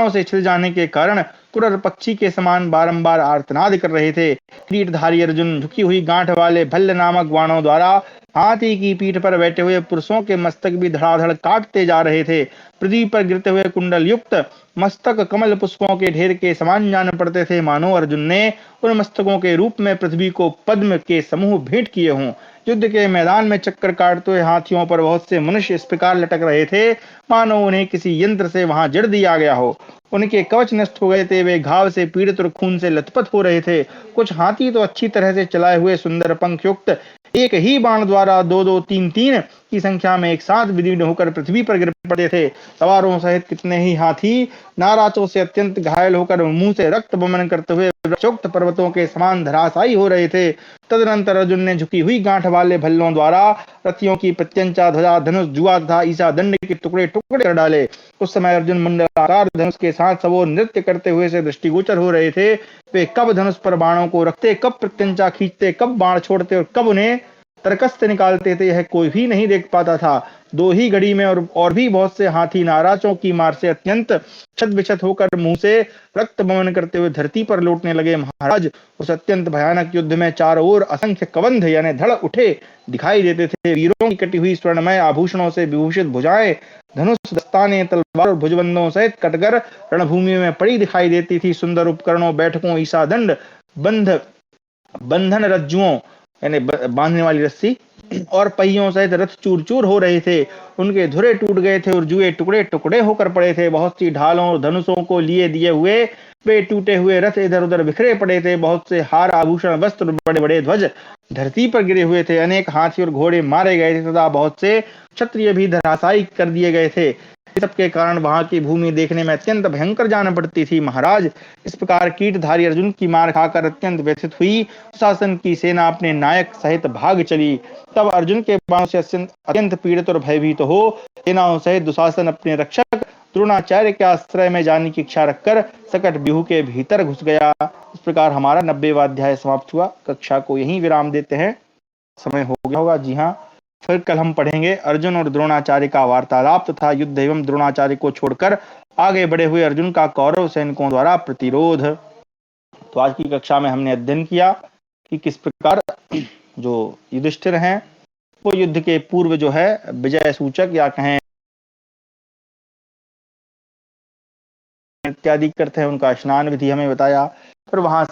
से छिल जाने के कारण कुरर पक्षी के समान बारंबार आर्तनाद कर रहे थे। किरीटधारी अर्जुन झुकी हुई गांठ वाले भल्ल नामक बाणों द्वारा हाथी की पीठ पर बैठे हुए पुरुषों के मस्तक भी धड़ाधड़ काटते जा रहे थे। पृथ्वी पर गिरते हुए कुंडल युक्त मस्तक कमल पुष्पों के ढेर के समान जान पड़ते थे, मानो अर्जुन ने उन मस्तकों के रूप में पृथ्वी को पद्म के समूह भेंट किए हों। युद्ध के मैदान में चक्कर काटते हुए हाथियों पर बहुत से मनुष्य इस प्रकार लटक रहे थे मानो उन्हें किसी यंत्र से वहां जड़ दिया गया हो। उनके कवच नष्ट हो गए थे, वे घाव से पीड़ित और खून से लथपथ हो रहे थे। कुछ हाथी तो अच्छी तरह से चलाए हुए सुंदर पंख युक्त एक ही बाण द्वारा 2-2, 3-3 की संख्या में एक साथ विदीर्ण होकर पृथ्वी पर गिर पड़े थे। सवारों सहित कितने ही हाथी नाराजों से अत्यंत घायल होकर मुंह से रक्त बमन करते हुए वृक्षोक्त पर्वतों के समान धराशायी हो रहे थे। तदनंतर अर्जुन ने झुकी हुई गांठ वाले भल्लों द्वारा रथियों की प्रत्यंचा, ध्वजा, धनुष, जुआ तथा ईसा दंड के टुकड़े टुकड़े कर डाले। उस समय अर्जुन मंडलाकार धनुष के साथ सबोर नृत्य करते हुए से दृष्टिगोचर हो रहे थे। वे कब धनुष पर बाणों को रखते, कब प्रत्यंचा खींचते, कब बाण छोड़ते और कब उन्हें तरकस से निकालते थे, यह कोई भी नहीं देख पाता था। 2 ही घड़ी में और भी बहुत से हाथी नाराजों की मार से अत्यंत छत विछत होकर मुंह से रक्त बमन करते हुए धरती पर लौटने लगे। महाराज, उस अत्यंत भयानक युद्ध में चारों ओर असंख्य कबंध यानी धड़ उठे दिखाई देते थे। वीरों की कटी हुई स्वर्णमय आभूषणों से विभूषित भुजाएं, धनुष, दस्ताने, तलवार और भुजबंदों सहित कटकर रणभूमि में पड़ी दिखाई देती थी। सुंदर उपकरणों, बैठकों, ईसा दंड, बंधन रज्जुओं यानी बांधने वाली रस्सी और पहियों सहित रथ चूर चूर हो रहे थे। उनके धुरे टूट गए थे और जुए टुकड़े टुकड़े होकर पड़े थे। बहुत सी ढालों और धनुषों को लिए दिए हुए वे टूटे हुए रथ इधर उधर बिखरे पड़े थे। बहुत से हार, आभूषण, वस्त्र, बड़े बड़े ध्वज धरती पर गिरे हुए थे। अनेक हाथी और घोड़े मारे गए थे तथा बहुत से क्षत्रिय भी धराशायी कर दिए गए थे। इस सब के कारण वहां की भूमि देखने में अत्यंत भयंकर जान पड़ती थी। महाराज, इस प्रकार कीटधारी अर्जुन की मार खाकर अत्यंत व्यथित हुई दुशासन की सेना अपने नायक सहित भाग चली। तब अर्जुन के बाणों से अत्यंत पीड़ित और भयभीत हो सेनाओं सहित दुशासन अपने रक्षक द्रोणाचार्य के आश्रय में जाने की इच्छा रखकर सकट व्यूह के भीतर घुस गया। इस प्रकार हमारा 90वां अध्याय समाप्त हुआ। कक्षा को यहीं विराम देते हैं। समय हो गया होगा। जी हाँ, फिर कल हम पढ़ेंगे अर्जुन और द्रोणाचार्य का वार्तालाप तथा युद्ध एवं द्रोणाचार्य को छोड़कर आगे बढ़े हुए अर्जुन का कौरव सैनिकों द्वारा प्रतिरोध। तो आज की कक्षा में हमने अध्ययन किया कि किस प्रकार जो युधिष्ठिर हैं वो युद्ध के पूर्व जो है विजय सूचक या कहें इत्यादि करते हैं, उनका स्नान विधि हमें बताया। फिर वहां